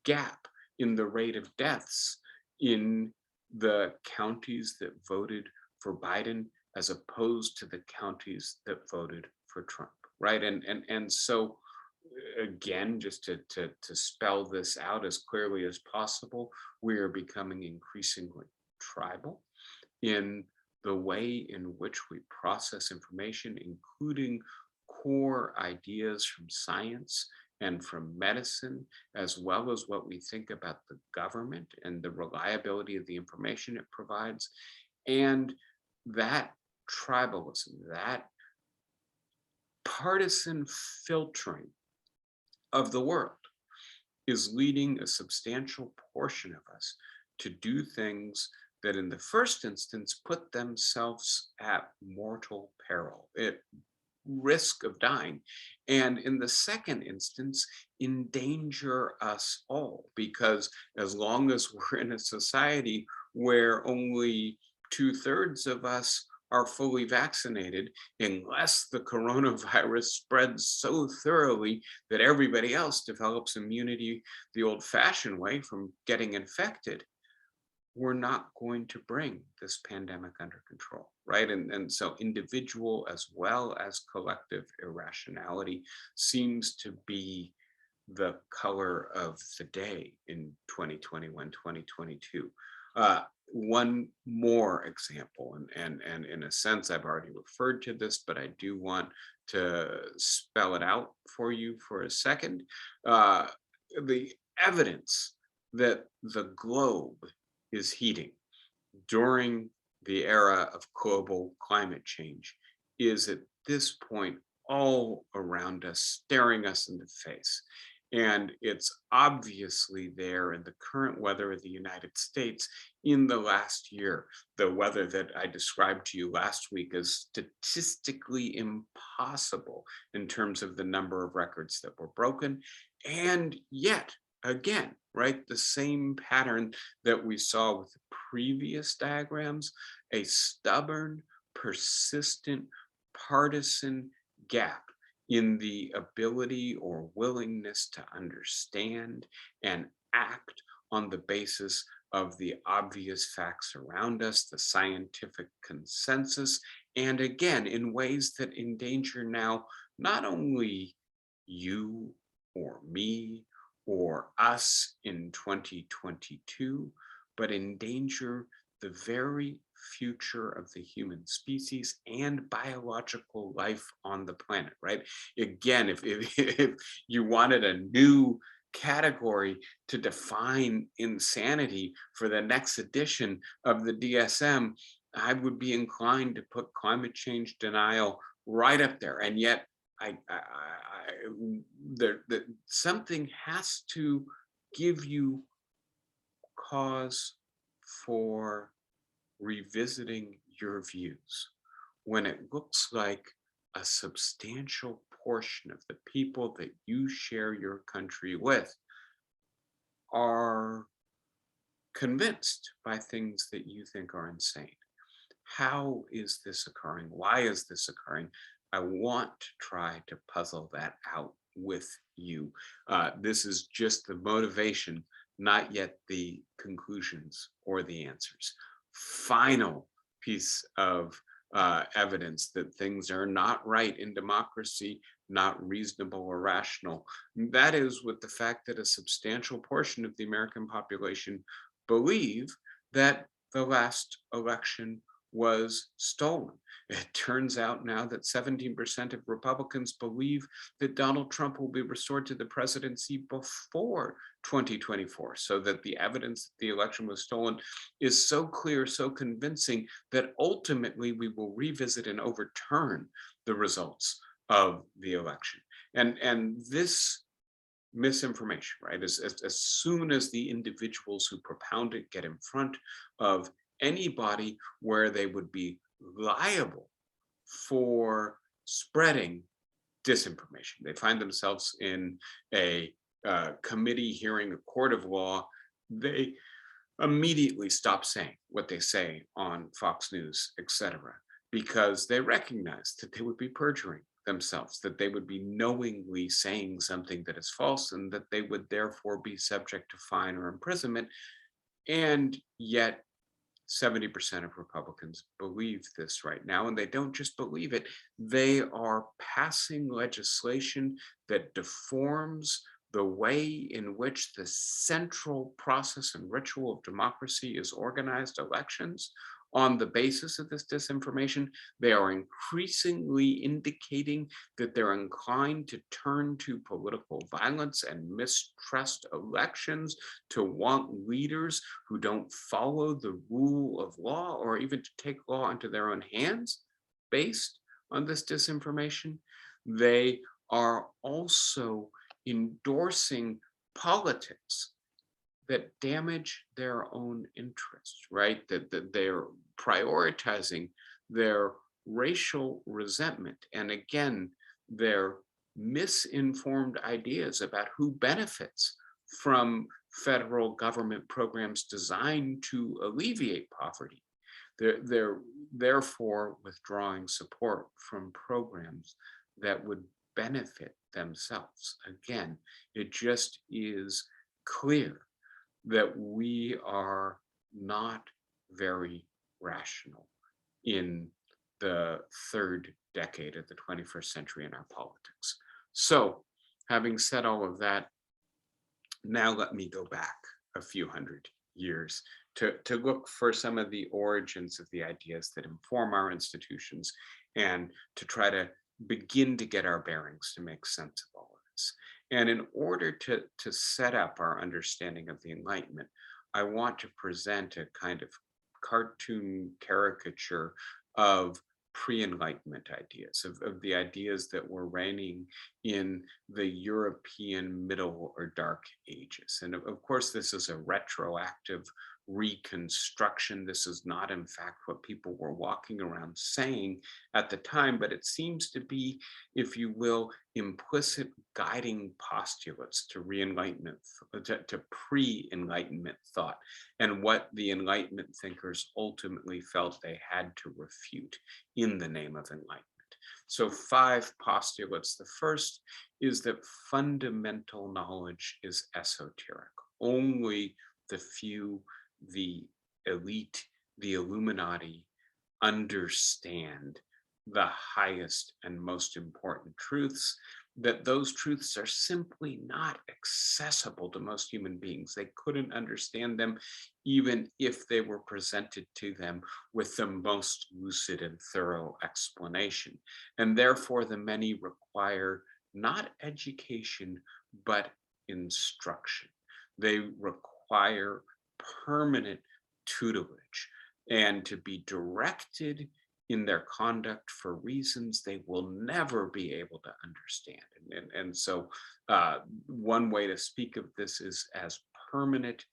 Speaker 1: gap in the rate of deaths in the counties that voted for Biden as opposed to the counties that voted for Trump, right? And so again, just to spell this out as clearly as possible, we are becoming increasingly tribal in the way in which we process information, including core ideas from science and from medicine, as well as what we think about the government and the reliability of the information it provides. And that tribalism, that partisan filtering of the world is leading a substantial portion of us to do things that in the first instance put themselves at mortal peril, at risk of dying, and in the second instance endanger us all, because as long as we're in a society where only 2/3 of us are fully vaccinated, unless the coronavirus spreads so thoroughly that everybody else develops immunity the old-fashioned way from getting infected, we're not going to bring this pandemic under control, right? And so individual as well as collective irrationality seems to be the color of the day in 2021, 2022. One more example, and in a sense, I've already referred to this, but I do want to spell it out for you for a second. The evidence that the globe is heating during the era of global climate change is at this point all around us, staring us in the face. And it's obviously there in the current weather of the United States in the last year. The weather that I described to you last week is statistically impossible in terms of the number of records that were broken. And yet, again, right, the same pattern that we saw with the previous diagrams, a stubborn, persistent, partisan gap in the ability or willingness to understand and act on the basis of the obvious facts around us, the scientific consensus, and again, in ways that endanger now not only you or me or us in 2022, but endanger the very future of the human species and biological life on the planet, right? Again, if you wanted a new category to define insanity for the next edition of the DSM, I would be inclined to put climate change denial right up there. And yet, something has to give you cause for revisiting your views when it looks like a substantial portion of the people that you share your country with are convinced by things that you think are insane. How is this occurring? Why is this occurring? I want to try to puzzle that out with you. This is just the motivation, not yet the conclusions or the answers. Final piece of evidence that things are not right in democracy, not reasonable or rational. That is with the fact that a substantial portion of the American population believe that the last election was stolen. It turns out now that 17% of Republicans believe that Donald Trump will be restored to the presidency before 2024, so that the evidence that the election was stolen is so clear, so convincing, that ultimately we will revisit and overturn the results of the election. And this misinformation, right? As soon as the individuals who propound it get in front of anybody where they would be liable for spreading disinformation, they find themselves in a committee hearing a court of law, they immediately stop saying what they say on Fox News, etc., because they recognize that they would be perjuring themselves, that they would be knowingly saying something that is false, and that they would therefore be subject to fine or imprisonment. And yet 70% of Republicans believe this right now, and they don't just believe it, they are passing legislation that deforms the way in which the central process and ritual of democracy is organized, elections. On the basis of this disinformation, they are increasingly indicating that they're inclined to turn to political violence and mistrust elections, to want leaders who don't follow the rule of law, or even to take law into their own hands based on this disinformation. They are also endorsing politics that damage their own interests, right? That they're prioritizing their racial resentment, and again, their misinformed ideas about who benefits from federal government programs designed to alleviate poverty. They're therefore withdrawing support from programs that would benefit themselves. Again, it just is clear that we are not very rational in the third decade of the 21st century in our politics. So, having said all of that, now let me go back a few hundred years to look for some of the origins of the ideas that inform our institutions, and to try to begin to get our bearings to make sense of all of this. And in order to set up our understanding of the Enlightenment, I want to present a kind of cartoon caricature of pre-Enlightenment ideas, of the ideas that were reigning in the European Middle or Dark Ages. And of course, this is a retroactive reconstruction. This is not, in fact, what people were walking around saying at the time, but it seems to be, if you will, implicit guiding postulates to re-enlightenment, to pre-enlightenment thought, and what the Enlightenment thinkers ultimately felt they had to refute in the name of enlightenment. So, five postulates. The first is that fundamental knowledge is esoteric. Only the few, the elite, the Illuminati understand the highest and most important truths, that those truths are simply not accessible to most human beings. They couldn't understand them even if they were presented to them with the most lucid and thorough explanation. And therefore, the many require not education, but instruction. They require permanent tutelage and to be directed in their conduct for reasons they will never be able to understand. And so, one way to speak of this is as permanent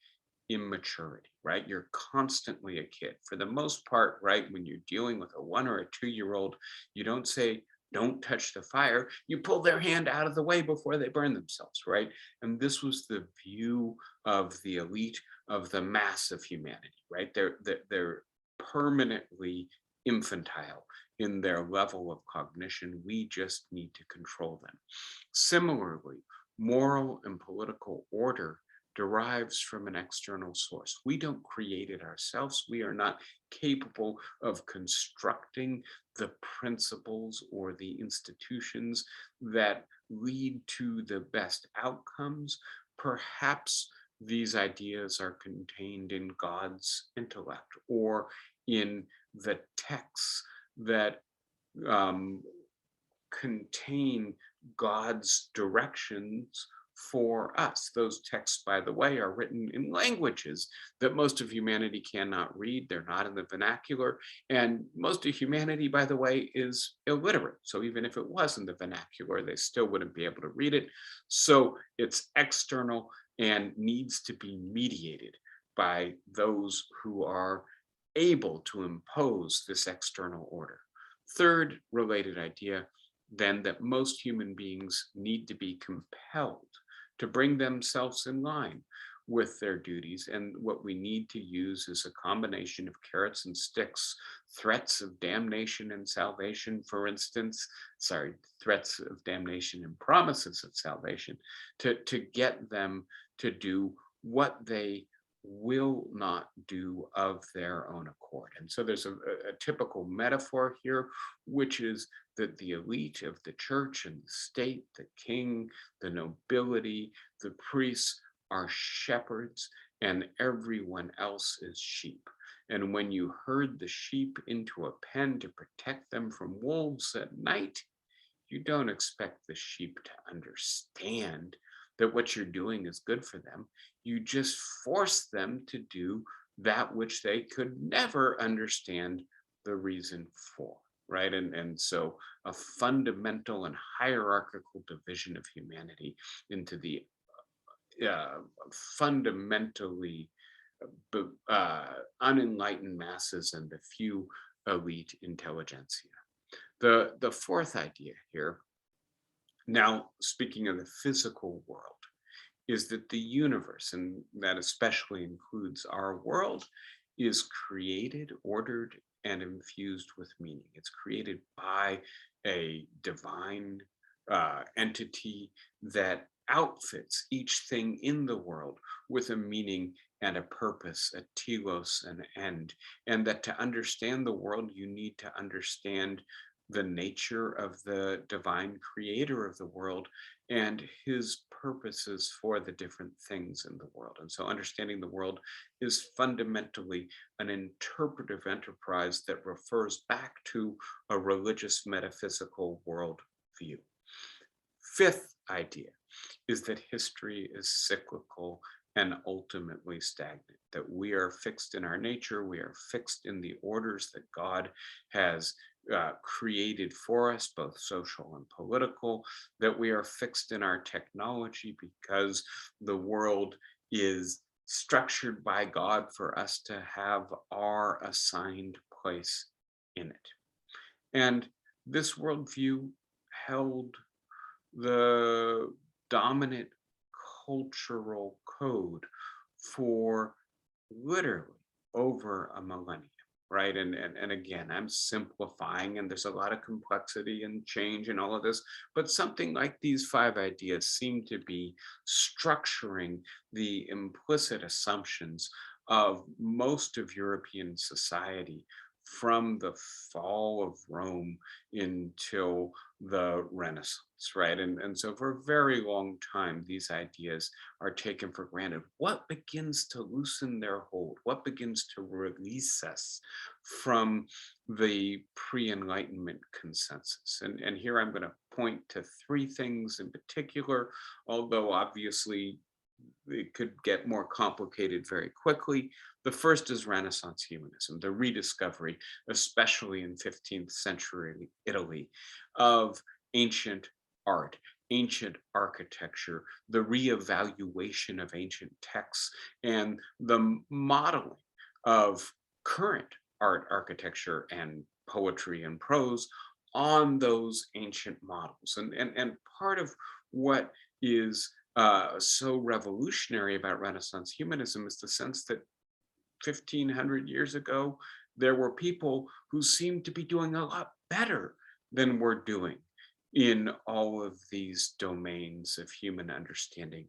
Speaker 1: immaturity, right? You're constantly a kid. For the most part, right, when you're dealing with a 1 or a 2 year old, you don't say, don't touch the fire. You pull their hand out of the way before they burn themselves, right? And this was the view of the elite, of the mass of humanity, right? They're permanently infantile in their level of cognition. We just need to control them. Similarly, moral and political order derives from an external source. We don't create it ourselves. We are not capable of constructing the principles or the institutions that lead to the best outcomes. Perhaps these ideas are contained in God's intellect or in the texts that um, contain God's directions for us. Those texts, by the way, are written in languages that most of humanity cannot read. They're not in the vernacular. And most of humanity, by the way, is illiterate. So even if it was in the vernacular, they still wouldn't be able to read it. So it's external and needs to be mediated by those who are able to impose this external order. Third related idea, then, that most human beings need to be compelled to bring themselves in line with their duties. And what we need to use is a combination of carrots and sticks, threats of damnation and salvation, for instance, threats of damnation and promises of salvation, to get them to do what they will not do of their own accord. And so there's a typical metaphor here, which is that the elite of the church and the state, the king, the nobility, the priests are shepherds, and everyone else is sheep. And when you herd the sheep into a pen to protect them from wolves at night, you don't expect the sheep to understand that what you're doing is good for them. You just force them to do that which they could never understand the reason for, right? And so a fundamental and hierarchical division of humanity into the fundamentally unenlightened masses and the few elite intelligentsia. The fourth idea here, now speaking of the physical world, is that the universe, and that especially includes our world, is created, ordered, and infused with meaning. It's created by a divine entity that outfits each thing in the world with a meaning and a purpose, a telos, an end. And that to understand the world, you need to understand the nature of the divine creator of the world and his purposes for the different things in the world. And so understanding the world is fundamentally an interpretive enterprise that refers back to a religious metaphysical worldview. Fifth idea is that history is cyclical and ultimately stagnant, that we are fixed in our nature, we are fixed in the orders that God has created for us, both social and political, that we are fixed in our technology because the world is structured by God for us to have our assigned place in it. And this worldview held the dominant cultural code for literally over a millennium, right? And again, I'm simplifying, and there's a lot of complexity and change and all of this, but something like these five ideas seem to be structuring the implicit assumptions of most of European society from the fall of Rome until the Renaissance, right? And so for a very long time, these ideas are taken for granted. What begins to loosen their hold? What begins to release us from the pre-Enlightenment consensus? And here I'm going to point to three things in particular, although obviously it could get more complicated very quickly. The first is Renaissance humanism, the rediscovery, especially in 15th century Italy, of ancient art, ancient architecture, the reevaluation of ancient texts, and the modeling of current art, architecture, and poetry and prose on those ancient models. And part of what is so revolutionary about Renaissance humanism is the sense that 1500 years ago, there were people who seemed to be doing a lot better than we're doing in all of these domains of human understanding,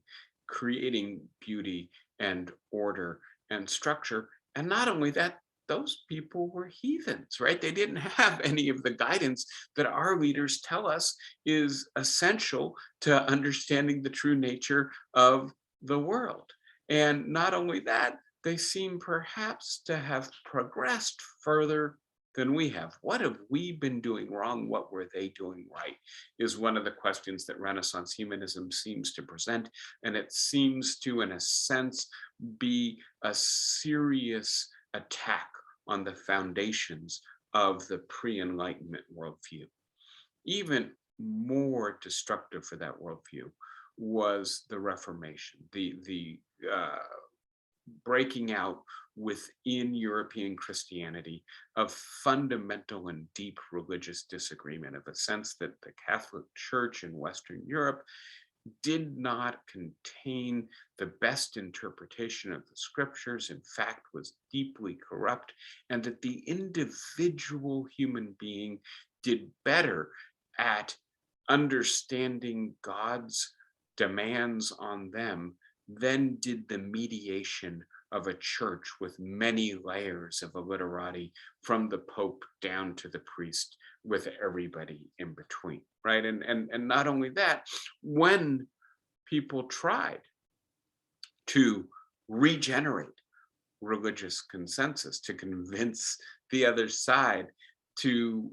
Speaker 1: creating beauty and order and structure. And not only that, those people were heathens, right? They didn't have any of the guidance that our leaders tell us is essential to understanding the true nature of the world. And not only that, they seem perhaps to have progressed further than we have. What have we been doing wrong? What were they doing right? Is one of the questions that Renaissance humanism seems to present. And it seems to, in a sense, be a serious attack on the foundations of the pre-Enlightenment worldview. Even more destructive for that worldview was the Reformation, the breaking out within European Christianity of fundamental and deep religious disagreement, of a sense that the Catholic Church in Western Europe did not contain the best interpretation of the scriptures, in fact, was deeply corrupt, and that the individual human being did better at understanding God's demands on them than did the mediation of a church with many layers of illiterati, from the Pope down to the priest, with everybody in between, right? And not only that, when people tried to regenerate religious consensus, to convince the other side to,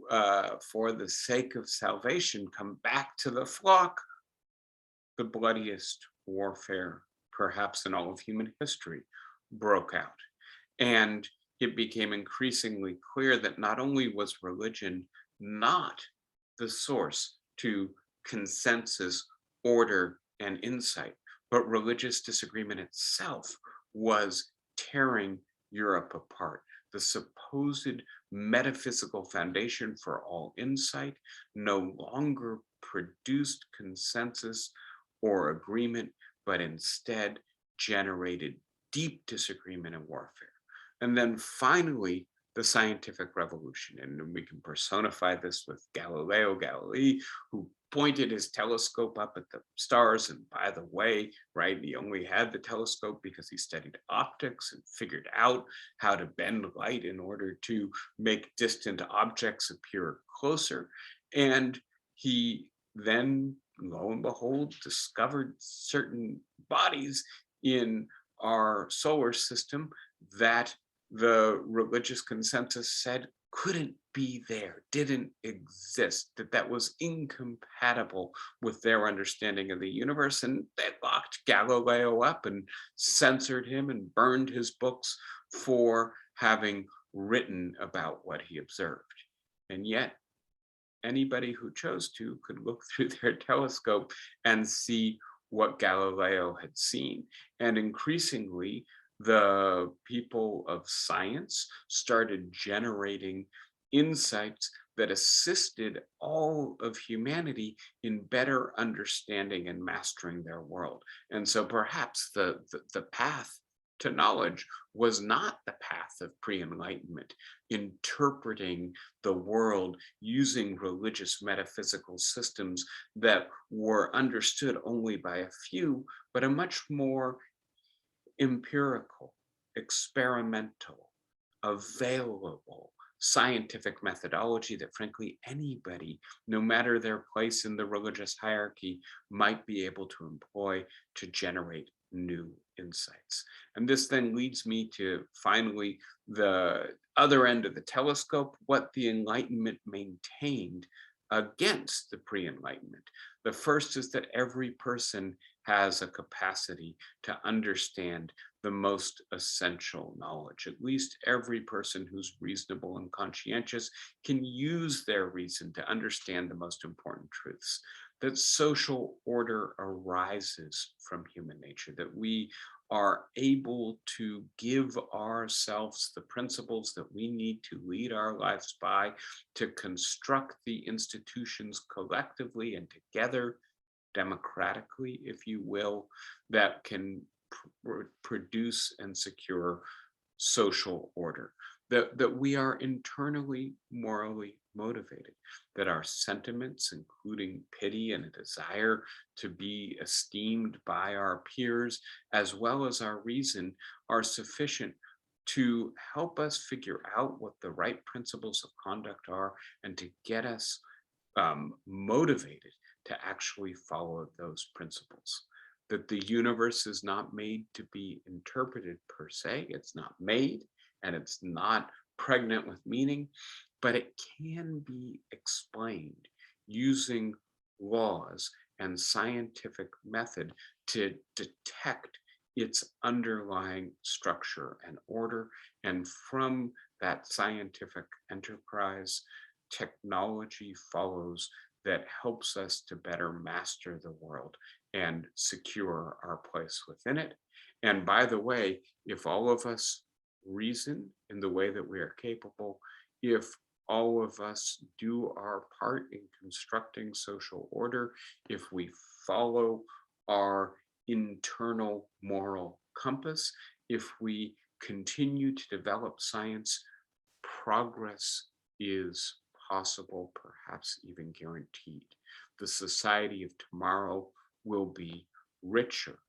Speaker 1: for the sake of salvation, come back to the flock, the bloodiest warfare, perhaps in all of human history, broke out. And it became increasingly clear that not only was religion not the source to consensus, order, and insight, but religious disagreement itself was tearing Europe apart. The supposed metaphysical foundation for all insight no longer produced consensus or agreement, but instead generated deep disagreement and warfare. And then finally, the scientific revolution. And we can personify this with Galileo Galilei, who pointed his telescope up at the stars. And by the way, right, he only had the telescope because he studied optics and figured out how to bend light in order to make distant objects appear closer. And he then, lo and behold, discovered certain bodies in our solar system that the religious consensus said couldn't be there, didn't exist, that was incompatible with their understanding of the universe. And they locked Galileo up and censored him and burned his books for having written about what he observed. And yet, anybody who chose to could look through their telescope and see what Galileo had seen. And increasingly, the people of science started generating insights that assisted all of humanity in better understanding and mastering their world. And so perhaps the path to knowledge was not the path of pre-enlightenment, interpreting the world using religious metaphysical systems that were understood only by a few, but a much more empirical, experimental, available scientific methodology that frankly anybody, no matter their place in the religious hierarchy, might be able to employ to generate new insights. And this then leads me to finally the other end of the telescope, what the Enlightenment maintained against the pre-Enlightenment. The first is that every person has a capacity to understand the most essential knowledge. At least every person who's reasonable and conscientious can use their reason to understand the most important truths. That social order arises from human nature, that we are able to give ourselves the principles that we need to lead our lives by, to construct the institutions collectively and together, democratically, if you will, that can produce and secure social order, that we are internally morally motivated, that our sentiments, including pity and a desire to be esteemed by our peers, as well as our reason, are sufficient to help us figure out what the right principles of conduct are and to get us motivated to actually follow those principles. That the universe is not made to be interpreted per se, it's not made and it's not pregnant with meaning, but it can be explained using laws and scientific method to detect its underlying structure and order. And from that scientific enterprise, technology follows that helps us to better master the world and secure our place within it. And by the way, if all of us reason in the way that we are capable, if all of us do our part in constructing social order, if we follow our internal moral compass, if we continue to develop science, progress is possible, perhaps even guaranteed. The society of tomorrow will be richer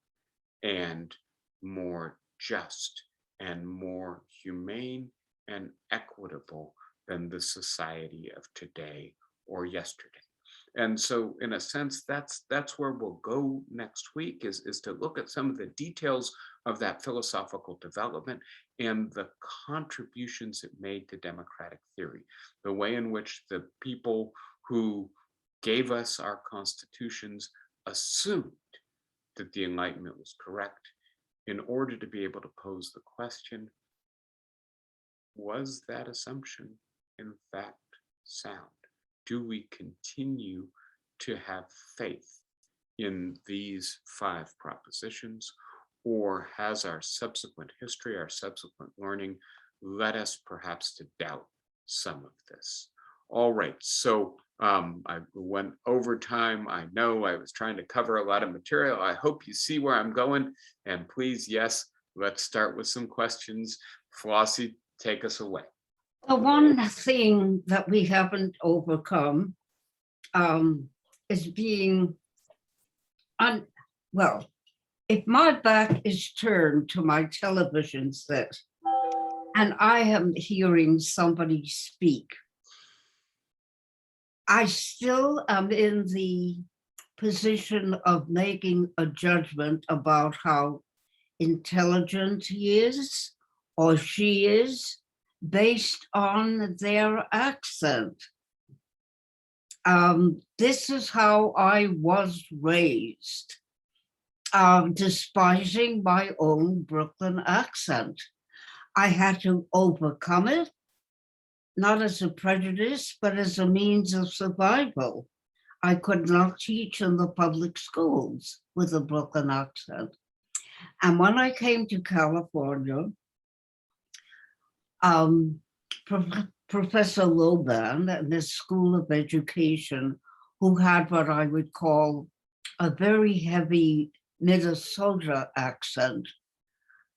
Speaker 1: and more just and more humane and equitable than the society of today or yesterday. And so in a sense, that's where we'll go next week, is to look at some of the details of that philosophical development and the contributions it made to democratic theory, the way in which the people who gave us our constitutions assumed that the Enlightenment was correct in order to be able to pose the question, was that assumption in fact sound? Do we continue to have faith in these 5 propositions, or has our subsequent history, our subsequent learning, led us perhaps to doubt some of this? All right, so I went over time. I know I was trying to cover a lot of material. I hope you see where I'm going. And please, yes, let's start with some questions. Flossie, take us away.
Speaker 2: The one thing that we haven't overcome is being well, if my back is turned to my television set and I am hearing somebody speak, I still am in the position of making a judgment about how intelligent he is or she is based on their accent. This is how I was raised, despising my own Brooklyn accent. I had to overcome it. not as a prejudice, but as a means of survival. I could not teach in the public schools with a Brooklyn accent. And when I came to California, um, Professor Loban at the School of Education, who had what I would call a very heavy Minnesota accent,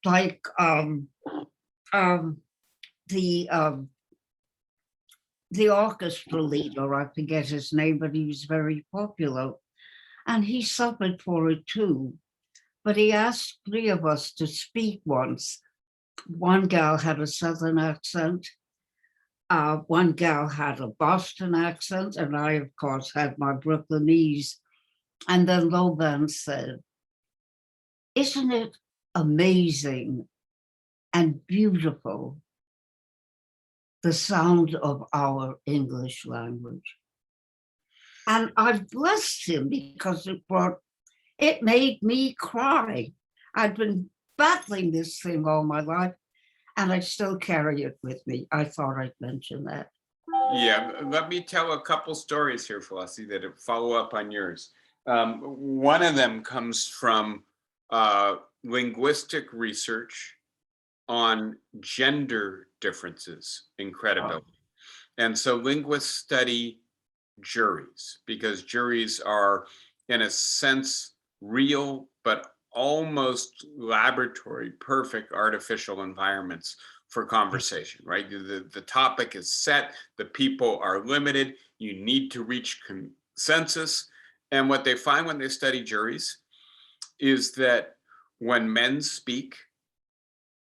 Speaker 2: like um, the um, the orchestra leader, I forget his name, but he was very popular. And he suffered for it too. But he asked three of us to speak once. One gal had a Southern accent, one gal had a Boston accent, and I, of course, had my Brooklynese. And then Loban said, "Isn't it amazing and beautiful, the sound of our English language?" And I blessed him because it made me cry. I'd been battling this thing all my life, and I still carry it with me. I thought I'd mention that.
Speaker 1: Yeah, let me tell a couple stories here, Flossie, that follow up on yours. One of them comes from linguistic research on gender differences in
Speaker 2: Oh,
Speaker 1: credibility. And so linguists study juries because juries are, in a sense, real, but almost laboratory, perfect artificial environments for conversation, right? The topic is set, the people are limited, you need to reach consensus. And what they find when they study juries is that when men speak,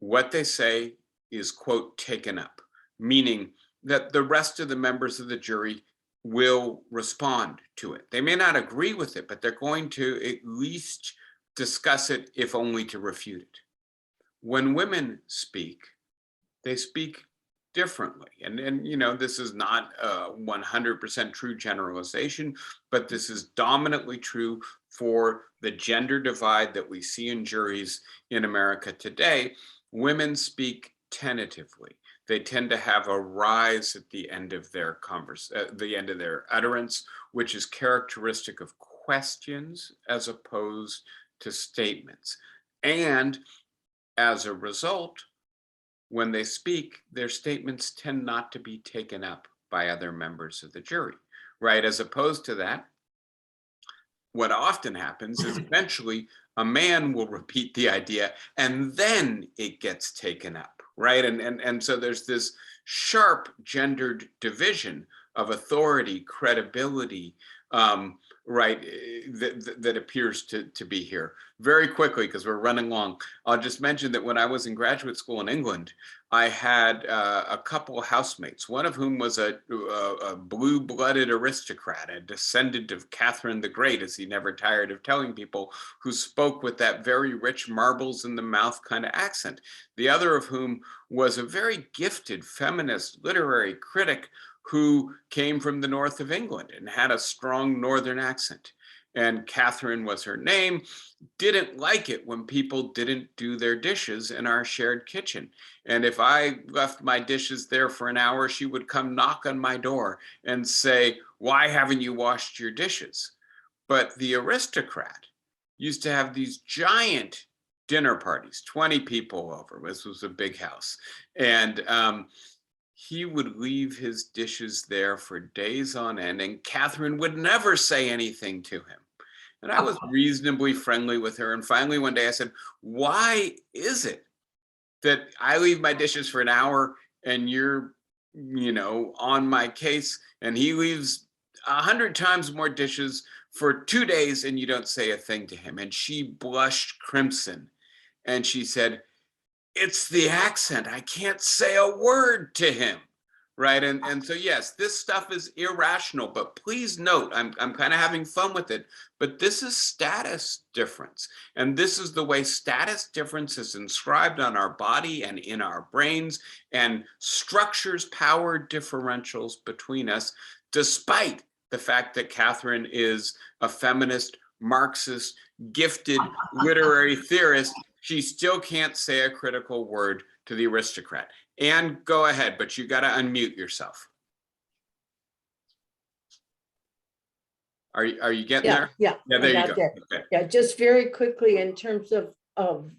Speaker 1: what they say is, quote, taken up, meaning that the rest of the members of the jury will respond to it. They may not agree with it, but they're going to at least discuss it, if only to refute it. When women speak, they speak differently. And you know, this is not a 100% true generalization, but this is dominantly true for the gender divide that we see in juries in America today. Women speak tentatively. They tend to have a rise at the end of their the end of their utterance, which is characteristic of questions as opposed to statements. And as a result, when they speak, their statements tend not to be taken up by other members of the jury, right? As opposed to that, what often happens is eventually a man will repeat the idea and then it gets taken up, right? And so there's this sharp gendered division of authority, credibility, right, that appears to be here. Very quickly, because we're running long, I'll just mention that when I was in graduate school in England, I had a couple of housemates, one of whom was a blue-blooded aristocrat, a descendant of Catherine the Great, as he never tired of telling people, who spoke with that very rich marbles in the mouth kind of accent. The other of whom was a very gifted feminist literary critic who came from the north of England and had a strong northern accent. And Catherine was her name, didn't like it when people didn't do their dishes in our shared kitchen. And if I left my dishes there for an hour, she would come knock on my door and say, "Why haven't you washed your dishes?" But the aristocrat used to have these giant dinner parties, 20 people over. This was a big house. And he would leave his dishes there for days on end, and Catherine would never say anything to him. And I was reasonably friendly with her. And finally, one day I said, "Why is it that I leave my dishes for an hour and you're, on my case, and he leaves 100 times more dishes for 2 days and you don't say a thing to him?" And she blushed crimson and she said, "It's the accent. I can't say a word to him." Right. And so, yes, this stuff is irrational, but please note, I'm kind of having fun with it, but this is status difference. And this is the way status difference is inscribed on our body and in our brains and structures power differentials between us, despite the fact that Catherine is a feminist, Marxist, gifted literary theorist. She still can't say a critical word to the aristocrat. And go ahead, but you got to unmute yourself. Are you getting there?
Speaker 3: Yeah,
Speaker 1: Yeah, there you go.
Speaker 3: there.
Speaker 1: Okay.
Speaker 3: Yeah, just very quickly in terms of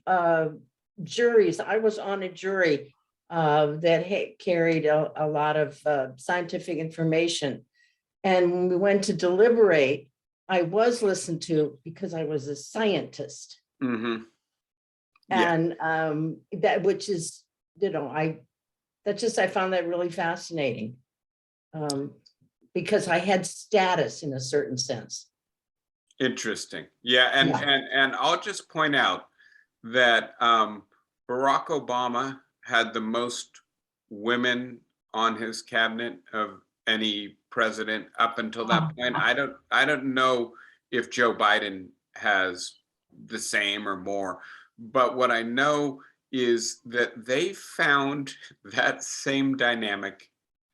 Speaker 3: juries, I was on a jury that carried a lot of scientific information. And when we went to deliberate, I was listened to because I was a scientist.
Speaker 1: Mm-hmm. Yeah.
Speaker 3: And that, which is, you know, I found that really fascinating. Because I had status in a certain sense.
Speaker 1: Interesting. Yeah, and I'll just point out that Barack Obama had the most women on his cabinet of any president up until that point. I don't know if Joe Biden has the same or more, but what I know is that they found that same dynamic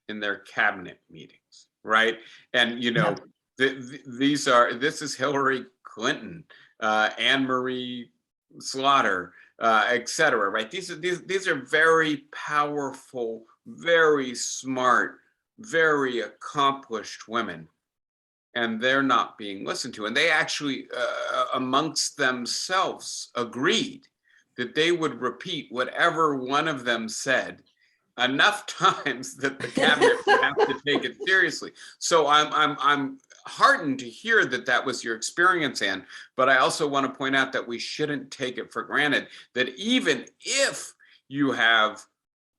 Speaker 1: in their cabinet meetings, right? And you know, this is Hillary Clinton, Anne Marie Slaughter, etc. Right? These are very powerful, very smart, very accomplished women, and they're not being listened to. And they actually, amongst themselves, agreed that they would repeat whatever one of them said enough times that the cabinet would have to take it seriously. So I'm heartened to hear that that was your experience, Anne. But I also want to point out that we shouldn't take it for granted that even if you have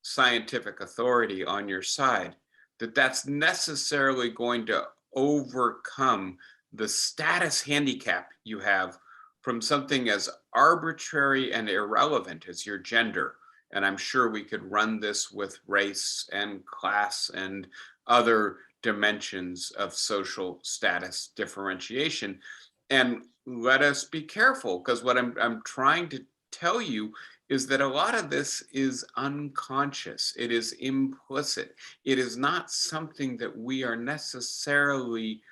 Speaker 1: scientific authority on your side, that that's necessarily going to overcome the status handicap you have from something as arbitrary and irrelevant as your gender. And I'm sure we could run this with race and class and other dimensions of social status differentiation. And let us be careful, because what I'm trying to tell you is that a lot of this is unconscious. It is implicit. It is not something that we are necessarily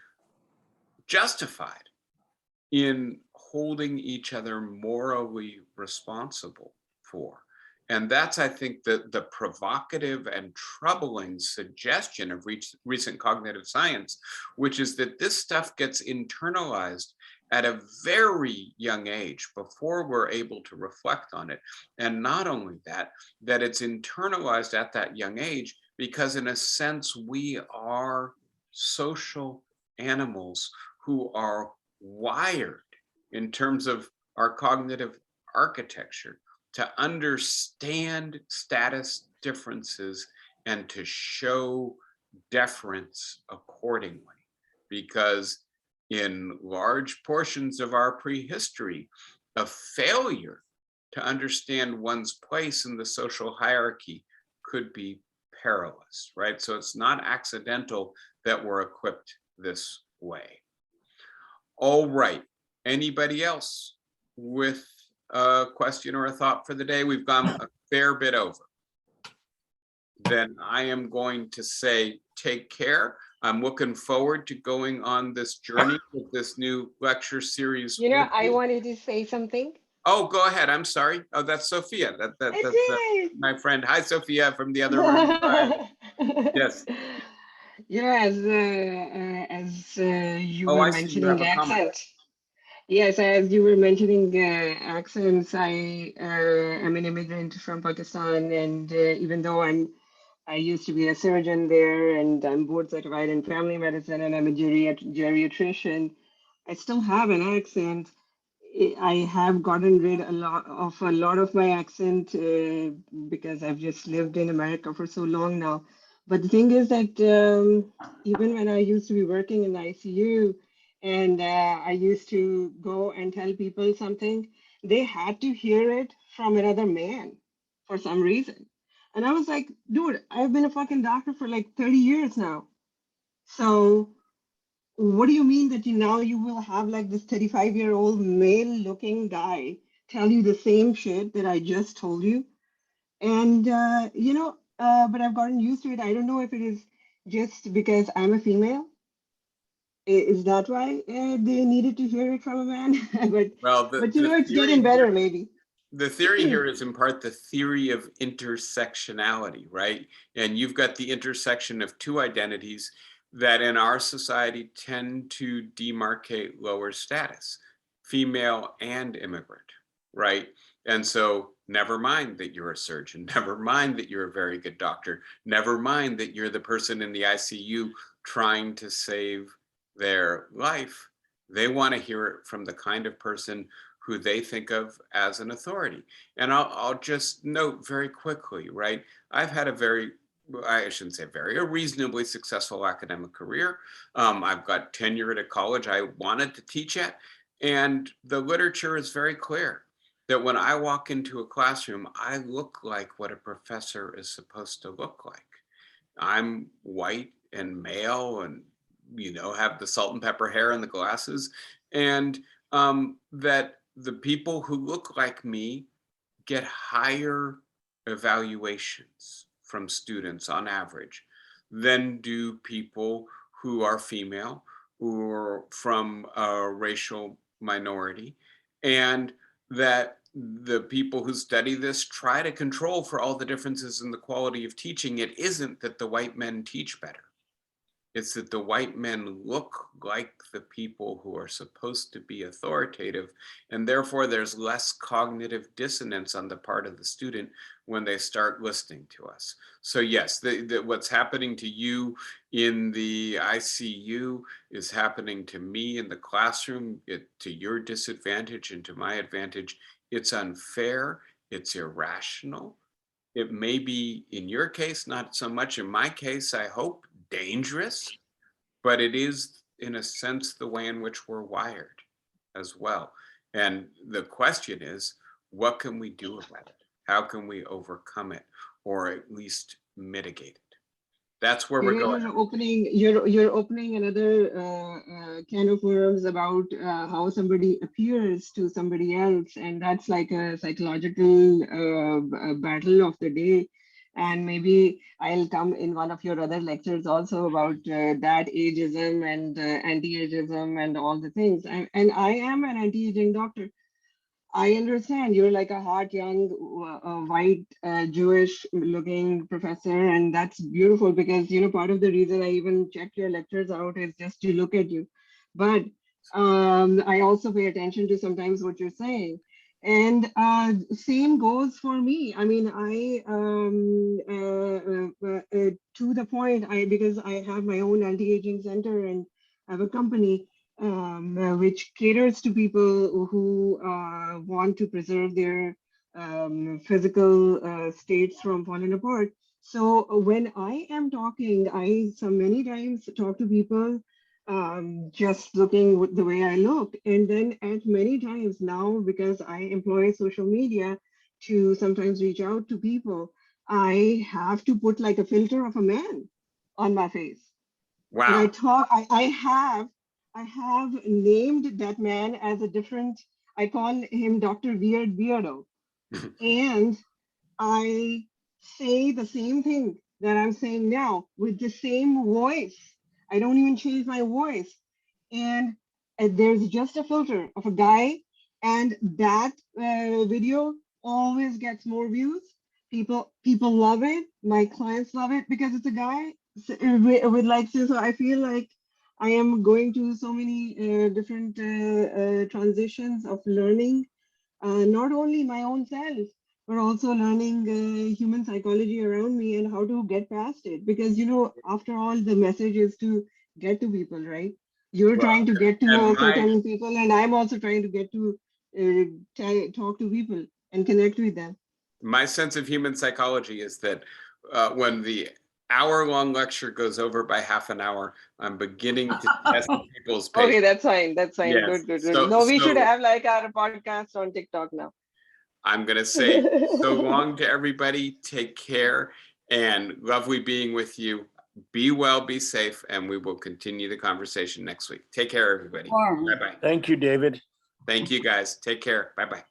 Speaker 1: justified in holding each other morally responsible for. And that's, I think, the provocative and troubling suggestion of recent cognitive science, which is that this stuff gets internalized at a very young age before we're able to reflect on it. And not only that, that it's internalized at that young age because, in a sense, we are social animals who are wired in terms of our cognitive architecture to understand status differences and to show deference accordingly. Because in large portions of our prehistory, a failure to understand one's place in the social hierarchy could be perilous, right? So it's not accidental that we're equipped this way. All right. Anybody else with a question or a thought for the day? We've gone a fair bit over. Then I am going to say take care. I'm looking forward to going on this journey with this new lecture series.
Speaker 4: You know, I wanted to say something.
Speaker 1: Oh, go ahead. I'm sorry. Oh, that's Sophia. That's my friend. Hi, Sophia, from the other room. Yes.
Speaker 4: You know, as you were
Speaker 1: I see you have
Speaker 4: mentioning
Speaker 1: a comment.
Speaker 4: accent. Yes, as you were mentioning accents, I am an immigrant from Pakistan, and even though I used to be a surgeon there, and I'm board certified in family medicine, and I'm a geriatrician, I still have an accent. I have gotten rid a lot of my accent because I've just lived in America for so long now. But the thing is that even when I used to be working in the ICU and I used to go and tell people something, they had to hear it from another man for some reason. And I was like, dude, I've been a fucking doctor for like 30 years now. So what do you mean that you will have like this 35-year-old male looking guy tell you the same shit that I just told you? And, but I've gotten used to it. I don't know if it is just because I'm a female. Is that why they needed to hear it from a man? but
Speaker 1: Well,
Speaker 4: it's getting better, maybe.
Speaker 1: the theory here is in part the theory of intersectionality, right? And you've got the intersection of two identities that in our society tend to demarcate lower status, female and immigrant, right? And so never mind that you're a surgeon, never mind that you're a very good doctor, never mind that you're the person in the ICU trying to save their life. They want to hear it from the kind of person who they think of as an authority. And I'll just note very quickly, right? I've had a very, I shouldn't say very, a reasonably successful academic career. I've got tenure at a college I wanted to teach at. And the literature is very clear that when I walk into a classroom, I look like what a professor is supposed to look like. I'm white and male and, have the salt and pepper hair and the glasses. And that the people who look like me get higher evaluations from students on average than do people who are female or from a racial minority. And that the people who study this try to control for all the differences in the quality of teaching. It isn't that the white men teach better. It's that the white men look like the people who are supposed to be authoritative, and therefore there's less cognitive dissonance on the part of the student when they start listening to us. So yes, what's happening to you in the ICU is happening to me in the classroom, to your disadvantage and to my advantage. It's unfair, it's irrational. It may be, in your case, not so much. In my case, I hope, dangerous, but it is, in a sense, the way in which we're wired as well. And the question is, what can we do about it? How can we overcome it, or at least mitigate it? That's where we're going.
Speaker 4: You're opening another can of worms about how somebody appears to somebody else, and that's like a psychological battle of the day. And maybe I'll come in one of your other lectures also about that ageism and anti-ageism and all the things. And I am an anti-aging doctor. I understand you're like a hot, young, white, Jewish looking professor, and that's beautiful because, part of the reason I even check your lectures out is just to look at you. But I also pay attention to sometimes what you're saying. And same goes for me. I mean, to the point, because I have my own anti-aging center and I have a company, which caters to people who want to preserve their physical states from falling apart. So when I am talking, I so many times talk to people just looking with the way I look. And then at many times now, because I employ social media to sometimes reach out to people, I have to put like a filter of a man on my face.
Speaker 1: Wow.
Speaker 4: And I have named that man as a different, I call him Dr. Weird Beardo. And I say the same thing that I'm saying now with the same voice. I don't even change my voice. And there's just a filter of a guy, and that video always gets more views. People love it. My clients love it because it's a guy with like, so I feel like I am going to so many different transitions of learning, not only my own self, but also learning human psychology around me and how to get past it. Because, after all, the message is to get to people, right? You're trying to get to certain people, and I'm also trying to get to talk to people and connect with them.
Speaker 1: My sense of human psychology is that when the hour-long lecture goes over by half an hour, I'm beginning to test people's patience.
Speaker 4: Okay, that's fine. That's fine.
Speaker 1: Yes.
Speaker 4: Good. No, we should have like our podcast on TikTok now.
Speaker 1: I'm going to say so long to everybody. Take care, and lovely being with you. Be well, be safe, and we will continue the conversation next week. Take care, everybody. Bye-bye.
Speaker 5: Thank you, David.
Speaker 1: Thank you, guys. Take care. Bye-bye.